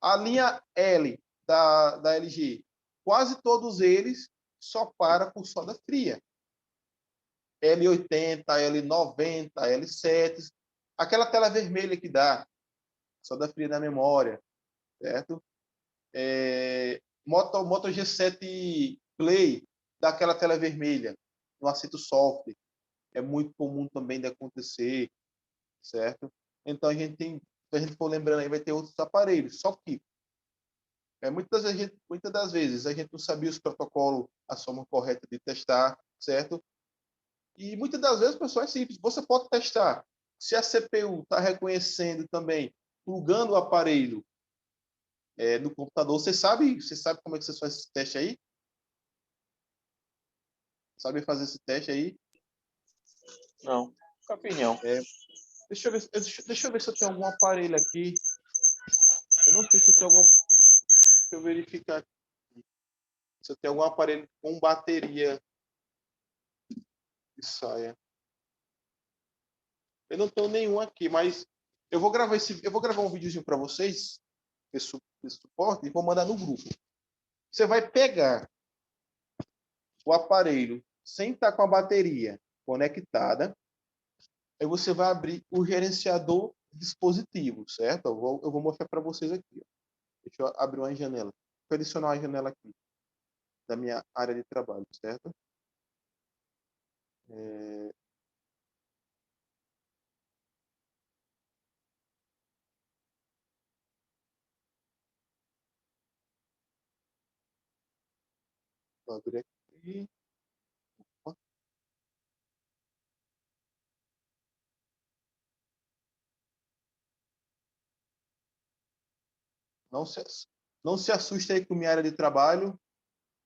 A linha L da LG, quase todos eles só para por soda fria. L80, L90, L7, aquela tela vermelha que dá, soda fria na memória, certo? Moto G7 Play, daquela tela vermelha, no assento soft, é muito comum também de acontecer, certo? Então a gente for lembrando aí, vai ter outros aparelhos, só que muitas das vezes a gente não sabia os protocolos, a forma correta de testar, certo? E muitas das vezes, pessoal, é simples. Você pode testar. Se a CPU está reconhecendo também, plugando o aparelho no computador, você sabe como é que você faz esse teste aí? Sabe fazer esse teste aí? Não, com a opinião. Deixa eu ver se eu tenho algum aparelho aqui. Eu não sei se eu tenho algum. Deixa eu verificar aqui. Se eu tenho algum aparelho com bateria de saia. Eu não tenho nenhum aqui, mas eu vou gravar um videozinho para vocês, esse suporte, e vou mandar no grupo. Você vai pegar o aparelho sem estar com a bateria conectada, aí você vai abrir o gerenciador dispositivo, certo? Eu vou mostrar para vocês aqui. Ó. Deixa eu abrir uma janela. Vou adicionar uma janela aqui da minha área de trabalho, certo? Vou abrir aqui. Não se assuste aí com minha área de trabalho.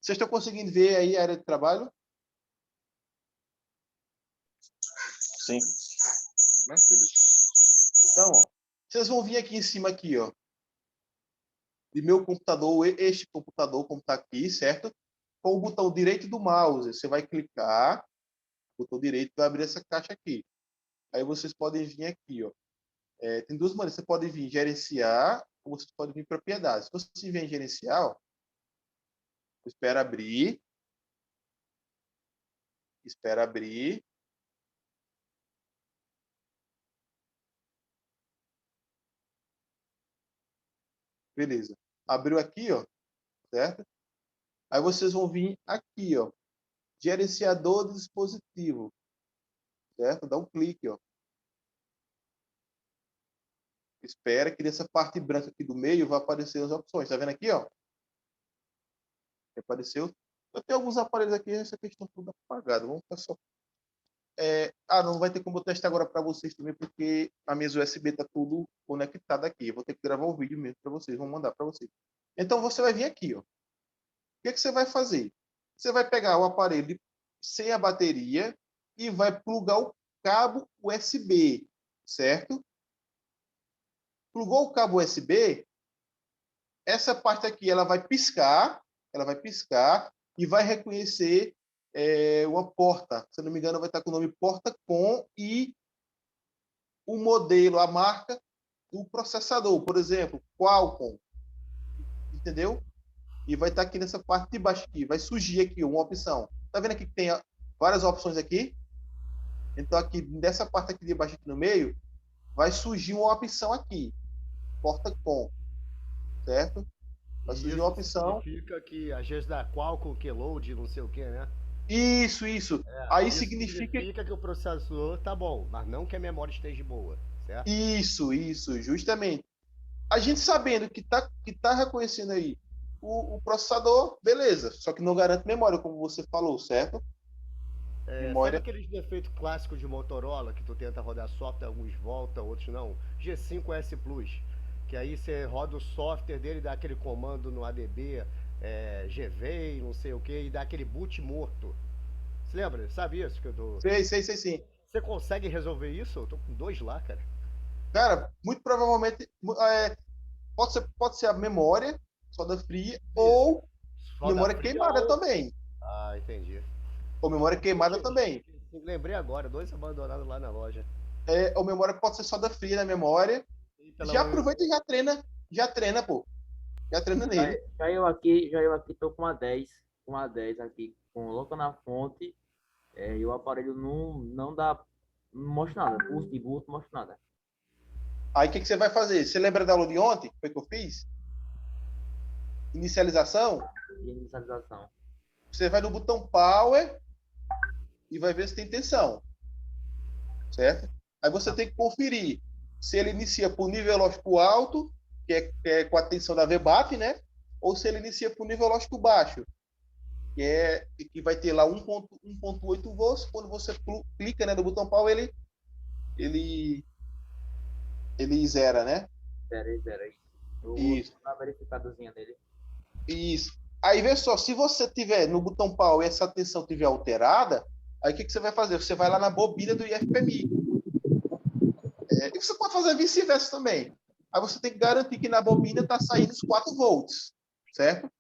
Vocês estão conseguindo ver aí a área de trabalho? Sim. Beleza. Então, ó, vocês vão vir aqui em cima aqui, ó, de meu computador, este computador, como está aqui, certo? Com o botão direito do mouse, você vai clicar, botão direito vai abrir essa caixa aqui. Aí vocês podem vir aqui, ó. Tem duas maneiras. Você pode vir gerenciar ou você pode vir propriedades. Se você vier em gerenciar, ó, espera abrir. Espera abrir. Beleza. Abriu aqui, ó, certo? Aí vocês vão vir aqui, ó, gerenciador de dispositivo, certo? Dá um clique, ó. Espera que nessa parte branca aqui do meio vai aparecer as opções. Tá vendo aqui, ó? Apareceu. Eu tenho alguns aparelhos aqui, essa questão toda apagada. Vamos ficar só. Não vai ter como eu testar agora para vocês também, porque a minha USB tá tudo conectado aqui. Eu vou ter que gravar um vídeo mesmo para vocês, vou mandar para vocês. Então você vai vir aqui, ó. O que você vai fazer? Você vai pegar o aparelho sem a bateria e vai plugar o cabo USB, certo? Plugou o cabo USB, essa parte aqui ela vai piscar e vai reconhecer uma porta. Se eu não me engano, vai estar com o nome porta com e o modelo, a marca do processador, por exemplo, Qualcomm, entendeu? E vai estar aqui nessa parte de baixo aqui, vai surgir aqui uma opção. Tá vendo aqui que tem várias opções aqui? Então aqui nessa parte aqui de baixo aqui no meio, vai surgir uma opção aqui, porta com, certo? Vai surgir uma opção. Significa que às vezes dá Qualcomm, Keload, não sei o que, né? Isso. Aí isso significa que o processador tá bom, mas não que a memória esteja boa, certo? Isso, justamente. A gente sabendo que tá reconhecendo aí o processador, beleza. Só que não garante memória, como você falou, certo? Sabe aqueles defeitos clássicos de Motorola que tu tenta rodar software, alguns voltam, outros não? G5S Plus, que aí você roda o software dele, dá aquele comando no ADB, GV, não sei o que, e dá aquele boot morto. Você lembra? Sabe isso que eu tô... Sei, sim. Você consegue resolver isso? Eu tô com 2 lá, cara. Cara, muito provavelmente pode ser a memória, soda fria, ou Roda memória fria queimada ou... também. Ah, entendi. Ou memória queimada também. Lembrei agora, 2 abandonados lá na loja. Ou memória pode ser soda fria na memória. Já aproveita e já treina, pô. Já treina nele. Já eu aqui tô com a 10 aqui, coloca na fonte, e o aparelho não dá, não mostra nada, pulso de boot, não mostra nada. Aí o que você vai fazer? Você lembra da aula de ontem? Foi que eu fiz? Inicialização? E inicialização. Você vai no botão Power e vai ver se tem tensão. Certo? Aí você tem que conferir se ele inicia por nível lógico alto, que é com a tensão da VBAT, né? Ou se ele inicia por nível lógico baixo, que vai ter lá 1.8 volts. Quando você clica, né, no botão Power, ele zera, né? Zera. Eu Isso. vou dar uma verificadozinha nele. Isso. Aí, vê só, se você tiver no botão Power e essa tensão tiver alterada, aí o que você vai fazer? Você vai lá na bobina do IFPMI. E você pode fazer vice-versa também. Aí você tem que garantir que na bobina está saindo os 4 volts, certo?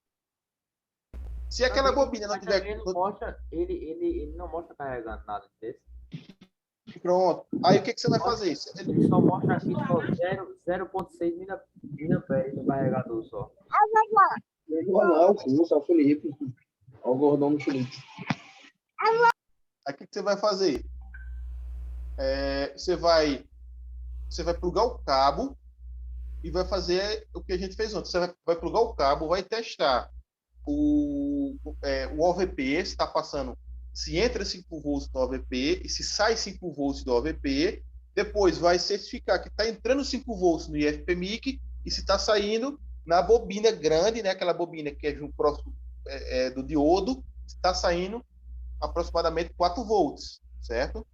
Se aquela bobina não tiver... Ele não mostra carregando nada desse. Pronto. Aí o que você vai fazer? Ele só mostra aqui só 0.6 miliamperes no carregador só. Não, é o curso, é o Felipe. É o gordão do Felipe. Aí o que você vai fazer? Você vai plugar o cabo e vai fazer o que a gente fez ontem. Você vai plugar o cabo, vai testar o OVP, se está passando, se entra 5 volts do OVP e se sai 5 volts do OVP. Depois vai certificar que está entrando 5 volts no IFPMIC e se está saindo na bobina grande, né, aquela bobina que é junto próximo do diodo, está saindo aproximadamente 4 volts, certo?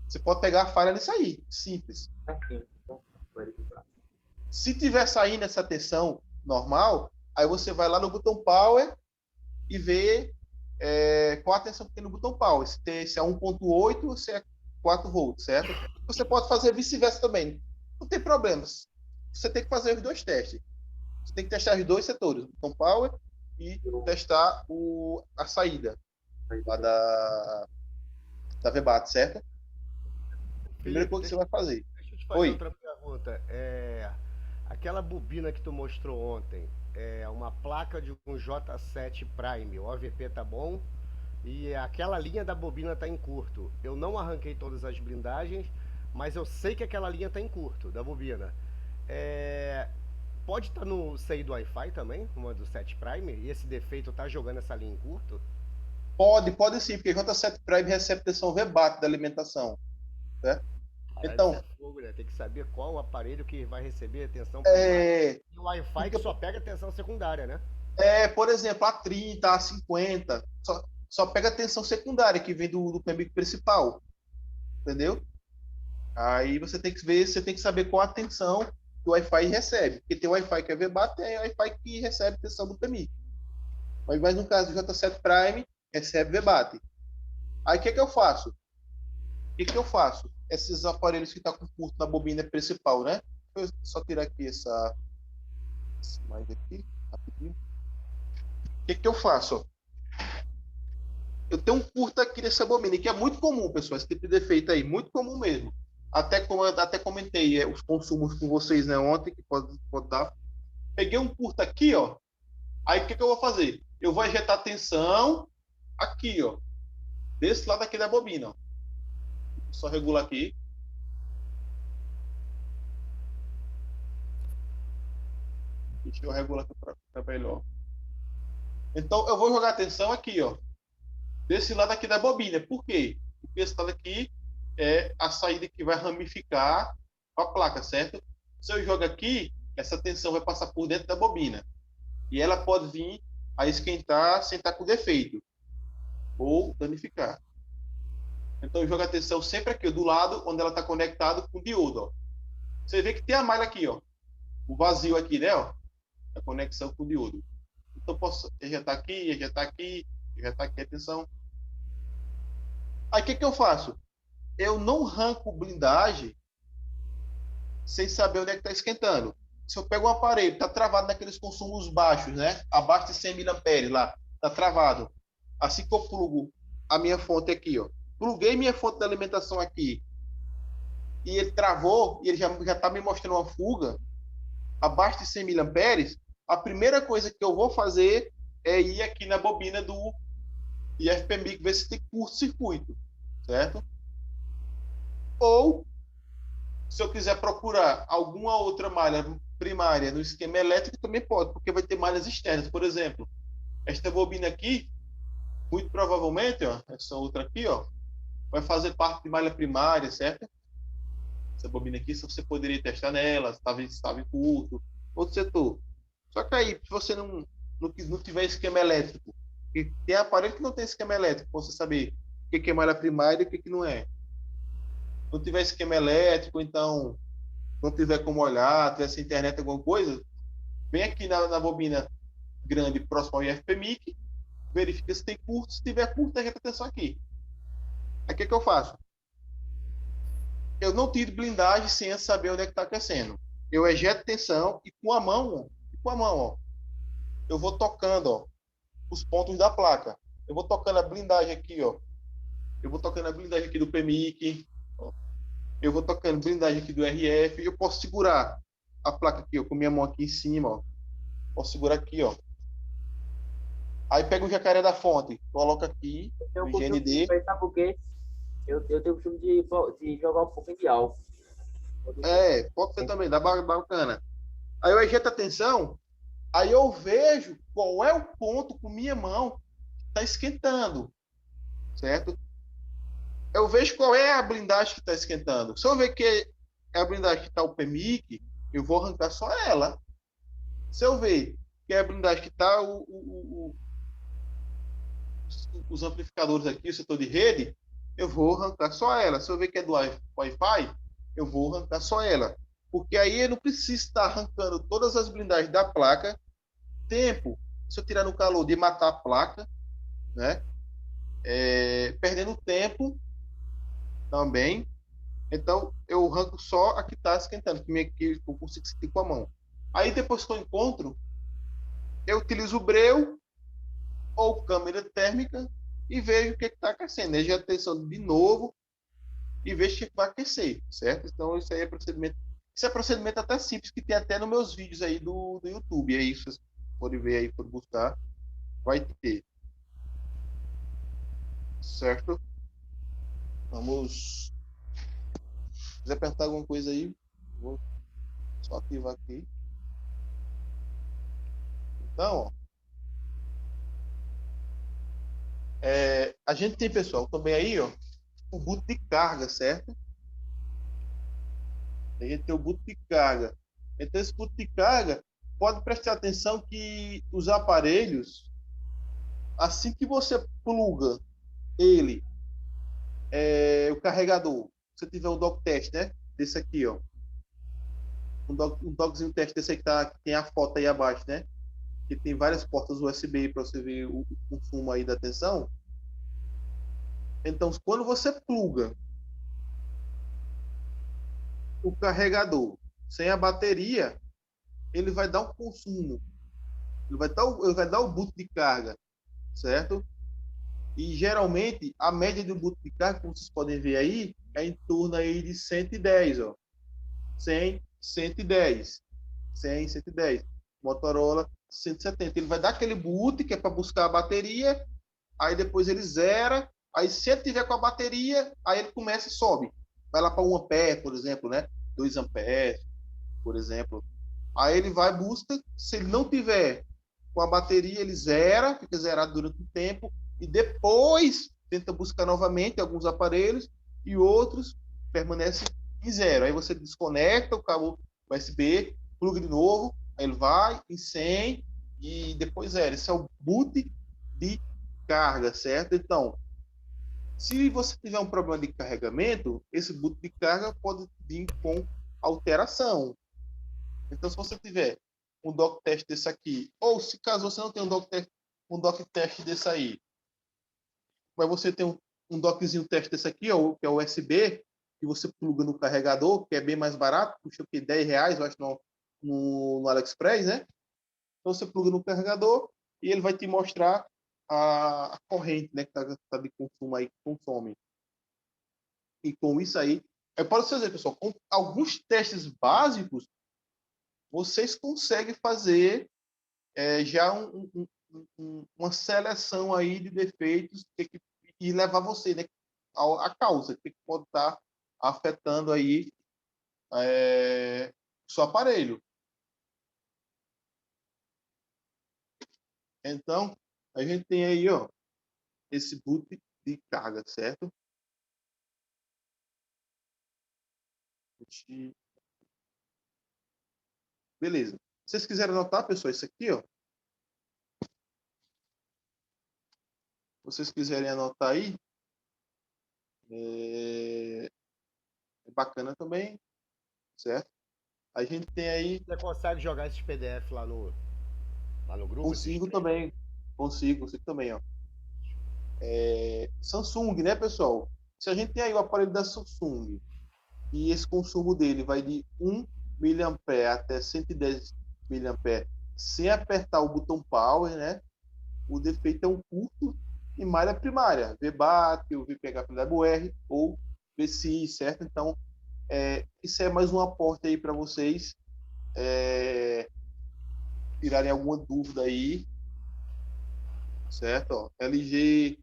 Você pode pegar a falha nisso aí, simples. Se tiver saindo essa tensão normal, aí você vai lá no botão Power e vê qual a tensão que tem no botão Power. Se é 1.8 ou se é 4 volts, certo? Você pode fazer vice-versa também. Não tem problemas. Você tem que fazer os 2 testes. Você tem que testar os 2 setores, o botão Power e testar a saída lá da VBAT, certo? Primeira coisa que você vai fazer. Deixa eu te fazer outra pergunta. Aquela bobina que tu mostrou ontem, é uma placa de um J7 Prime, o OVP tá bom, e aquela linha da bobina tá em curto. Eu não arranquei todas as blindagens, mas eu sei que aquela linha tá em curto, da bobina. Pode estar no CI do Wi-Fi também, uma do 7 Prime, e esse defeito tá jogando essa linha em curto? Pode sim, porque J7 Prime recebe tensão VBAT da alimentação, certo? Então, é fogo, né? Tem que saber qual o aparelho que vai receber atenção primária. E o Wi-Fi que só pega atenção secundária, né? Por exemplo, a 30, a 50, só pega atenção secundária, que vem do PMIC principal, entendeu? Aí você tem que ver, você tem que saber qual a atenção que o Wi-Fi recebe, porque tem o Wi-Fi que é VBAT, tem o Wi-Fi que recebe atenção do PMIC. Mas no caso do J7 Prime, recebe VBAT. Aí o que eu faço? Esses aparelhos que estão com curto na bobina principal, né? Deixa eu só tirar aqui esse mais aqui, rapidinho. O que eu faço? Eu tenho um curto aqui nessa bobina, que é muito comum, pessoal, esse tipo de defeito aí, muito comum mesmo. Até comentei os consumos com vocês, né, ontem, que pode dar. Peguei um curto aqui, ó. Aí o que eu vou fazer? Eu vou injetar tensão aqui, ó. Desse lado aqui da bobina, ó. Só regular aqui. Deixa eu regular aqui para ficar melhor. Então, eu vou jogar a tensão aqui, ó. Desse lado aqui da bobina. Por quê? Porque esse lado aqui é a saída que vai ramificar a placa, certo? Se eu jogo aqui, essa tensão vai passar por dentro da bobina. E ela pode vir a esquentar sem estar com defeito. Ou danificar. Então, joga a tensão sempre aqui, do lado onde ela está conectada com o diodo. Ó. Você vê que tem a malha aqui, ó. O vazio aqui, né? Ó, a conexão com o diodo. Então, posso ejetar aqui, ejetar aqui a tensão. Aí, o que eu faço? Eu não arranco blindagem sem saber onde é que está esquentando. Se eu pego um aparelho, está travado naqueles consumos baixos, né? Abaixo de 100 mA lá, está travado. Assim que eu plugo a minha fonte aqui, ó. Pluguei minha fonte de alimentação aqui e ele travou e ele já tá me mostrando uma fuga abaixo de 100 miliamperes, a primeira coisa que eu vou fazer é ir aqui na bobina do IFPMIC ver se tem curto-circuito, certo? Ou, se eu quiser procurar alguma outra malha primária no esquema elétrico, também pode, porque vai ter malhas externas. Por exemplo, esta bobina aqui, muito provavelmente, ó, essa outra aqui, ó, vai fazer parte de malha primária, certo? Essa bobina aqui, se você poderia testar nela, estava em curto, outro setor. Só que aí, se você não tiver esquema elétrico, porque tem aparelho que não tem esquema elétrico, para você saber o que é malha primária e o que não é. Não tiver esquema elétrico, então não tiver como olhar, tiver sem internet, alguma coisa, vem aqui na bobina grande, próximo ao IFPMIC, verifica se tem curto, se tiver curto, tem retenção aqui. Aí o que eu faço? Eu não tiro blindagem sem saber onde é que está aquecendo. Eu ejeto tensão e com a mão, ó, eu vou tocando, ó, os pontos da placa. Eu vou tocando a blindagem aqui, ó. Eu vou tocando a blindagem aqui do PMIC, ó. Eu vou tocando blindagem aqui do RF. Eu posso segurar a placa aqui, ó, com minha mão aqui em cima, ó. Posso segurar aqui, ó. Aí pego o jacaré da fonte, coloco aqui, Eu o costumo GND. pensar porque eu tenho o costume de jogar um pouquinho de álcool. Pode ser também, dá bacana. Aí eu ejeto a tensão, aí eu vejo qual é o ponto com minha mão que está esquentando, certo? Eu vejo qual é a blindagem que está esquentando. Se eu ver que é a blindagem que está o PMIC, eu vou arrancar só ela. Se eu ver que é a blindagem que está os amplificadores aqui, o setor de rede, eu vou arrancar só ela. Se eu ver que é do Wi-Fi, eu vou arrancar só ela. Porque aí eu não preciso estar arrancando todas as blindagens da placa. Tempo, se eu tirar no calor de matar a placa, né? Perdendo tempo também. Então, eu arranco só a que está esquentando, que eu consigo sentir com a mão. Aí, depois que eu encontro, eu utilizo o breu ou câmera térmica e vejo o que está aquecendo. Eu já atenção de novo e vejo que vai aquecer, certo? Então, isso aí é procedimento. Isso é procedimento até simples, que tem até nos meus vídeos aí do YouTube. Aí, vocês podem ver aí, podem buscar, vai ter. Certo? Vamos. Se quiser perguntar alguma coisa aí, vou só ativar aqui. Então, ó, a gente tem, pessoal, também aí, ó, o boot de carga, certo? A gente tem o boot de carga. Então, esse boot de carga, pode prestar atenção que os aparelhos, assim que você pluga ele, o carregador, se tiver um dock test, né? Desse aqui, ó. Um dockzinho teste desse aí que tem a foto aí abaixo, né? Que tem várias portas USB para você ver o consumo aí da tensão. Então, quando você pluga o carregador sem a bateria, ele vai dar um consumo. Ele vai dar o boot de carga, certo? E geralmente a média do boot de carga, como vocês podem ver aí, é em torno aí de 110, ó. 100, 110. 100, 110. Motorola 170. Ele vai dar aquele boot que é para buscar a bateria, aí depois ele zera, aí se ele tiver com a bateria, aí ele começa e sobe. Vai lá para 1 ampere, por exemplo, né? 2 amperes, por exemplo. Aí ele vai busca, se ele não tiver com a bateria, ele zera, fica zerado durante um tempo e depois tenta buscar novamente alguns aparelhos e outros permanecem em zero. Aí você desconecta o cabo USB, pluga de novo, aí ele vai em 100 e depois zera. Esse é o boot de carga, certo? Então, se você tiver um problema de carregamento, esse boot de carga pode vir com alteração. Então, se você tiver um dock test desse aqui, ou se caso você não tenha um dock test desse aí, mas você tem um dockzinho teste desse aqui, ó, que é o USB, que você pluga no carregador, que é bem mais barato, custa o quê? R$10, eu acho, no AliExpress, né? Então você pluga no carregador e ele vai te mostrar a corrente, né, que tá de consumo aí, que consome. E com isso aí, pode dizer, pessoal, com alguns testes básicos, vocês conseguem fazer já uma seleção aí de defeitos e levar você, né, a causa que pode estar afetando aí o seu aparelho. Então, a gente tem aí, ó, esse boot de carga, certo? Beleza. Se vocês quiserem anotar, pessoal, isso aqui, ó. Se vocês quiserem anotar aí, é bacana também, certo? A gente tem aí... Você consegue jogar esses PDF lá no grupo? Consigo também. Consigo também, ó. Samsung, né, pessoal? Se a gente tem aí o aparelho da Samsung e esse consumo dele vai de 1 mA até 110 mA sem apertar o botão power, né? O defeito é um curto em malha primária, VBAT, ou VPH-PWR ou VCI, certo? Então, isso é mais um aporte aí para vocês tirarem alguma dúvida aí, certo? Ó, LG.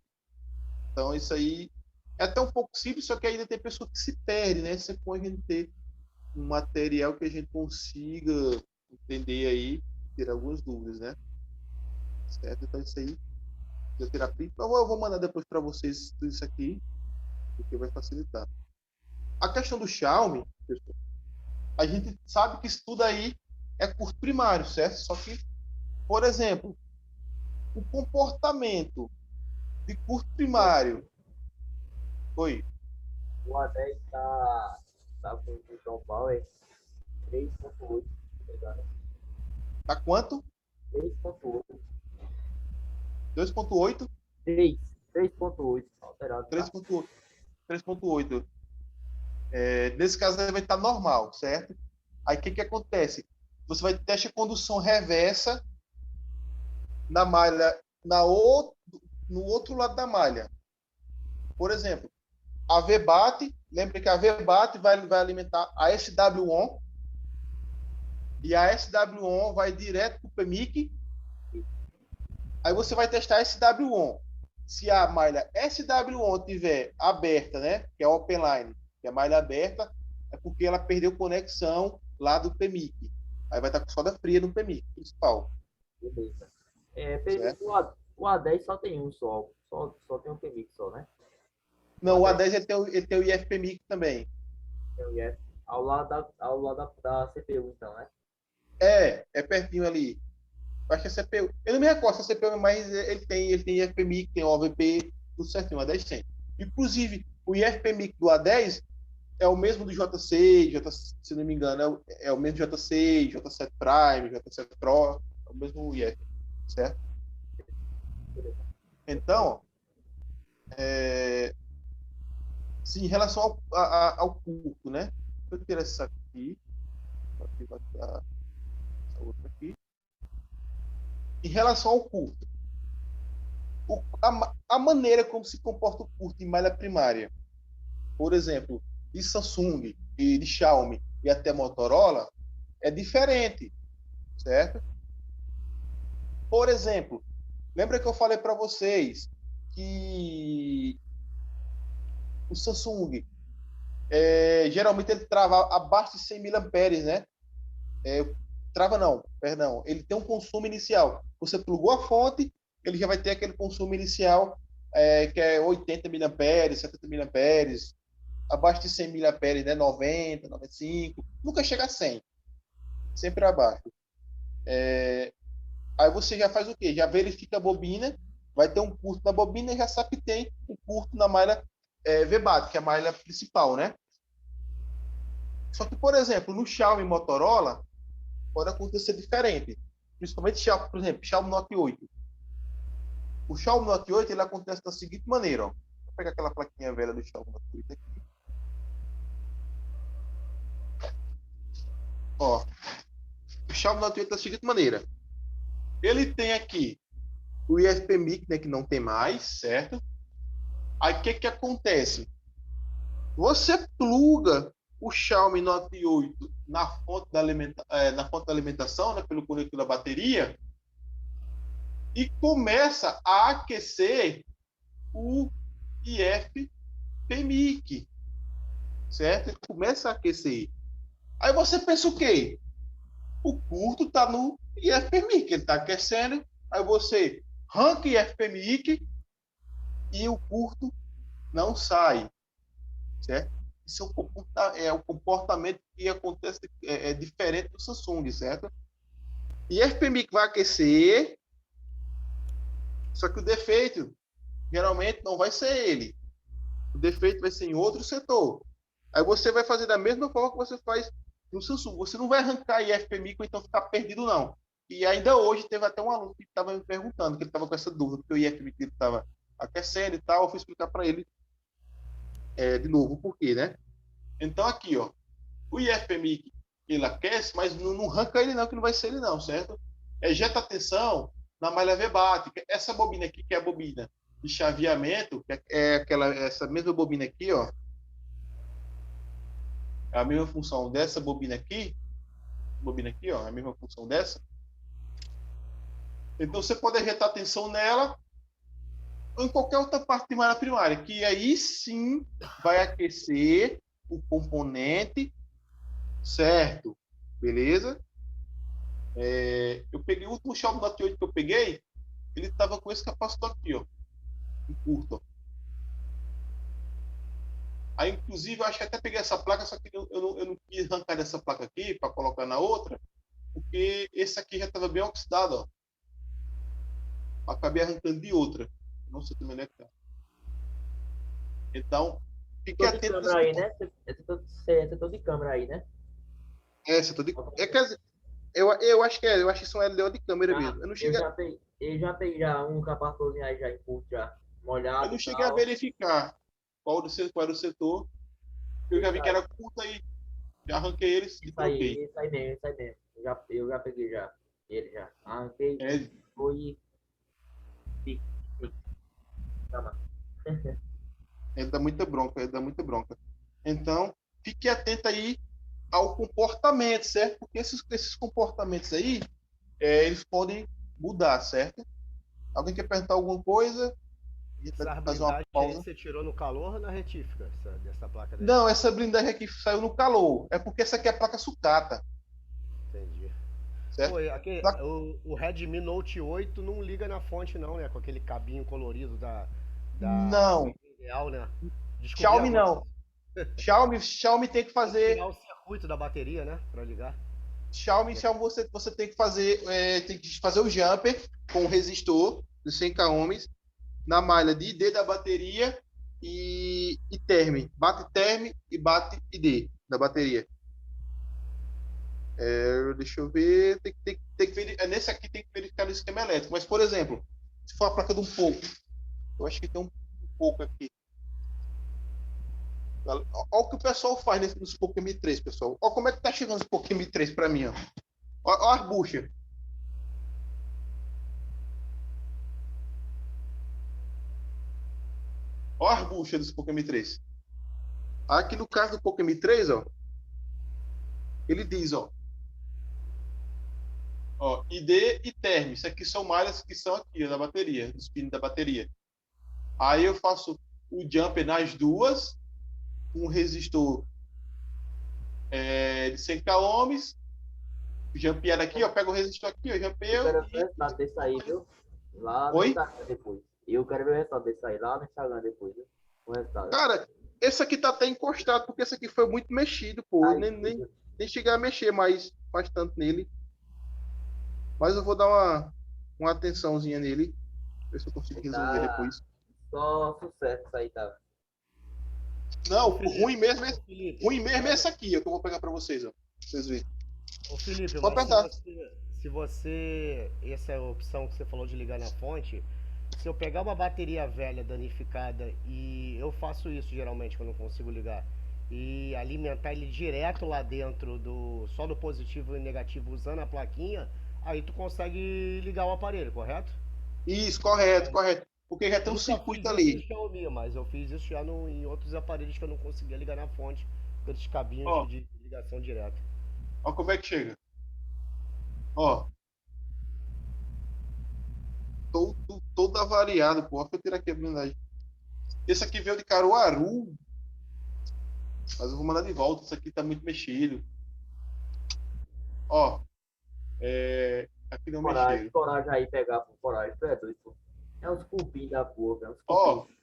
Então, isso aí é até um pouco simples, só que ainda tem pessoa que se perde, né? Você pode a gente ter um material que a gente consiga entender aí, ter algumas dúvidas, né? Certo? Então, isso aí, eu tirar print. Eu vou mandar depois para vocês tudo isso aqui, porque vai facilitar. A questão do Xiaomi, pessoal, a gente sabe que isso tudo aí é curso primário, certo? Só que, por exemplo, o comportamento de curso primário. Oi. O A10 tá com o botão power 3.8, tá ligado? Tá quanto? 3.8. 2.8? 3.8, alterado. 3.8. 3.8. Nesse caso, ele vai estar normal, certo? Aí, o que acontece? Você vai ter a condução reversa na malha, no outro lado da malha. Por exemplo, a VBAT, lembra que a VBAT vai alimentar a SW-ON, e a SW-ON vai direto para o PMIC. Aí você vai testar a SW-ON. Se a malha SW-ON estiver aberta, né, que é Open Line, que é a malha aberta, é porque ela perdeu conexão lá do PMIC. Aí vai estar com solda fria no PMIC principal. Beleza. O A10 só tem um só. Só tem um PMIC só, né? Não, o A10 ele tem o IFPMIC também. Tem o IF. Ao lado da CPU, então, né? É pertinho ali. Eu acho que a CPU. Eu não me recordo se a CPU, mas ele tem IFPMIC, tem OVP, tudo certinho, o A10 tem. Inclusive, o IFPMIC do A10 é o mesmo do J6, se não me engano, é o mesmo J6, J7 Prime, J7 Pro, é o mesmo IF, certo? Então, sim, em relação ao curto, né? Vou tirar essa aqui, vai tirar essa outra aqui. Em relação ao curto, a maneira como se comporta o curto em malha primária, por exemplo, de Samsung e de Xiaomi e até Motorola, é diferente, certo? Por exemplo, lembra que eu falei para vocês que o Samsung geralmente ele trava abaixo de 100 mAh, né? Trava não, perdão. Ele tem um consumo inicial. Você plugou a fonte, ele já vai ter aquele consumo inicial que é 80 mAh, 70 mAh, abaixo de 100 mAh, né? 90, 95, nunca chega a 100. Sempre abaixo. Aí você já faz o quê? Já verifica a bobina, vai ter um curto na bobina e já sabe que tem um curto na malha VBAT, que é a malha principal, né? Só que, por exemplo, no Xiaomi e Motorola, pode acontecer diferente. Principalmente, por exemplo, Xiaomi Note 8. O Xiaomi Note 8 ele acontece da seguinte maneira. Ó. Vou pegar aquela plaquinha velha do Xiaomi Note 8 aqui. Ó, o Xiaomi Note 8 da seguinte maneira. Ele tem aqui o IFPMIC, né, que não tem mais, certo? Aí o que que acontece? Você pluga o Xiaomi Note 8 na fonte na fonte da alimentação, né, pelo conector da bateria, e começa a aquecer o IFPMIC, certo? Ele começa a aquecer. Aí você pensa o quê? O curto está no IFPMIC, ele está aquecendo, aí você arranca IFPMIC e o curto não sai, certo? Isso é o comportamento que acontece, é diferente do Samsung, certo? IFPMIC vai aquecer, só que o defeito geralmente não vai ser ele. O defeito vai ser em outro setor. Aí você vai fazer da mesma forma que você faz no Samsung. Você não vai arrancar IFPMIC ou então ficar perdido, não. E ainda hoje teve até um aluno que estava me perguntando, que ele estava com essa dúvida, porque o IFPMIC estava aquecendo e tal. Eu fui explicar para ele de novo o porquê, né? Então aqui, ó, o IFPMIC ele aquece, mas não arranca ele não, que não vai ser ele não, certo? Ejeta a tensão na malha VBAT. Essa bobina aqui, que é a bobina de chaveamento, que é essa mesma bobina aqui, ó, é a mesma função dessa bobina aqui, ó, é a mesma função dessa. Então você pode ejetar tensão nela ou em qualquer outra parte de malha primária, que aí sim vai aquecer o componente, certo? Beleza? Eu peguei o último Xiaomi Note 8 que eu peguei, ele estava com esse capacitor aqui, ó, em curto, ó. Aí, inclusive, eu acho que até peguei essa placa, só que eu não quis arrancar dessa placa aqui para colocar na outra, porque esse aqui já estava bem oxidado, ó. Acabei arrancando de outra. Não sei também onde é que tá. Então, fique Setor de atento. câmera aí, né? Setor de câmera aí, né? Setor de... quer dizer, eu acho que eu acho que são LDO de câmera mesmo. Eu já peguei já um capacitorzinho aí já em curto, já molhado. Eu não cheguei a verificar qual era o setor. Eu já vi que era curto aí. Já arranquei eles e troquei. Isso aí mesmo. Eu já peguei já. Ele já. Arranquei. Foi. Ele dá muita bronca. Então, fique atento aí ao comportamento, certo? Porque esses comportamentos aí, eles podem mudar, certo? Alguém quer perguntar alguma coisa? Essa blindagem aí você tirou no calor ou na retífica dessa placa? Não, essa blindagem aqui saiu no calor. É porque essa aqui é a placa sucata. Entendi. Certo? Pô, o Redmi Note 8 não liga na fonte não, né? Com aquele cabinho colorido da não. Ideal, né? Xiaomi não. Xiaomi tem que fazer... Tirar o circuito da bateria, né? Para ligar. Xiaomi você tem que fazer o jumper com o resistor de 100 ohms na malha de ID da bateria e term. Bate term e bate ID da bateria. Deixa eu ver. Tem que verificar. Nesse aqui tem que verificar no esquema elétrico. Mas, por exemplo, se for a placa de um pouco, eu acho que tem um pouco aqui. Olha o que o pessoal faz nos Poco M3, pessoal. Olha como é que tá chegando os Poco M3 para mim, ó. Olha as buchas. Olha as buchas dos Poco M3. Aqui no caso do Poco M3, ó, ele diz, ó, ID e term. Isso aqui são malhas que são aqui, ó, da bateria, dos pinos da bateria. Aí eu faço o jumper nas duas, um resistor de 100 ohms, jampear aqui, ó, pego o resistor aqui, ó, jampeio. Eu quero ver o resultado desse aí, viu? Lá no Instagram depois. Eu quero ver o resultado desse aí lá no Instagram depois, viu? O resultado. Cara, esse aqui tá até encostado, porque esse aqui foi muito mexido, pô. Nem cheguei a mexer mais bastante nele. Mas eu vou dar uma atençãozinha nele. Ver se eu consigo resolver depois. Só sucesso isso aí, tá? Não, o ruim mesmo é esse aqui, ó, que eu vou pegar pra vocês, ó. Pra vocês verem. Ô Felipe, pode mas se você. Essa é a opção que você falou de ligar na fonte. Se eu pegar uma bateria velha danificada e eu faço isso geralmente quando eu não consigo ligar e alimentar ele direto lá dentro só do positivo e negativo usando a plaquinha, aí tu consegue ligar o aparelho, correto? Isso, correto, correto. Porque já tem um Eu nunca circuito fiz isso ali. no Xiaomi, mas eu fiz isso já em outros aparelhos que eu não conseguia ligar na fonte, aqueles cabinhos Ó, de ligação direta. ó como é que chega. Ó, todo avariado, pô. Deixa eu tirar aqui a blindagem. Esse aqui veio de Caruaru, mas eu vou mandar de volta. Esse aqui tá muito mexido. Ó, aqui não Coragem, mexeram. coragem aí pegar por coragem, tu é doido, pô. É uns cupim da porra, é uns Ó, cupim.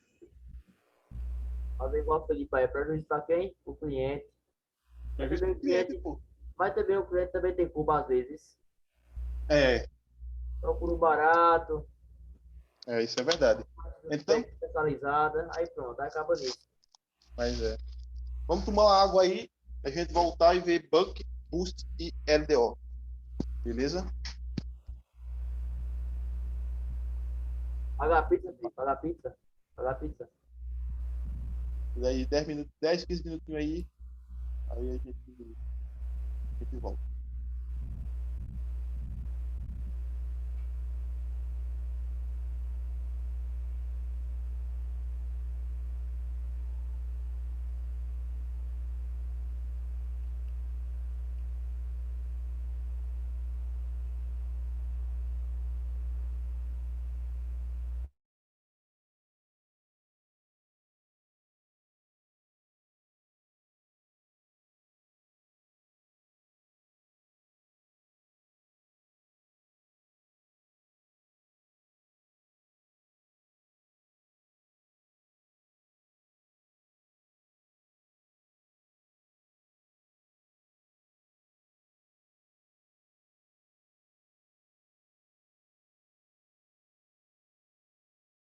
Fazer igual Felipe aí, prejudicar quem? O cliente. é Mas visto também do o cliente, cliente, pô. mas também o cliente também tem culpa às vezes. É, Procura um barato, isso é verdade. Então, especializada, aí pronto, aí acaba nisso. mas vamos tomar uma água aí, a gente voltar e ver Buck, Boost e LDO. Beleza? Paga a pizza, filho, paga a pizza. Paga a pizza. Daí 10 minutos, 10, 15 minutinhos aí a gente volta.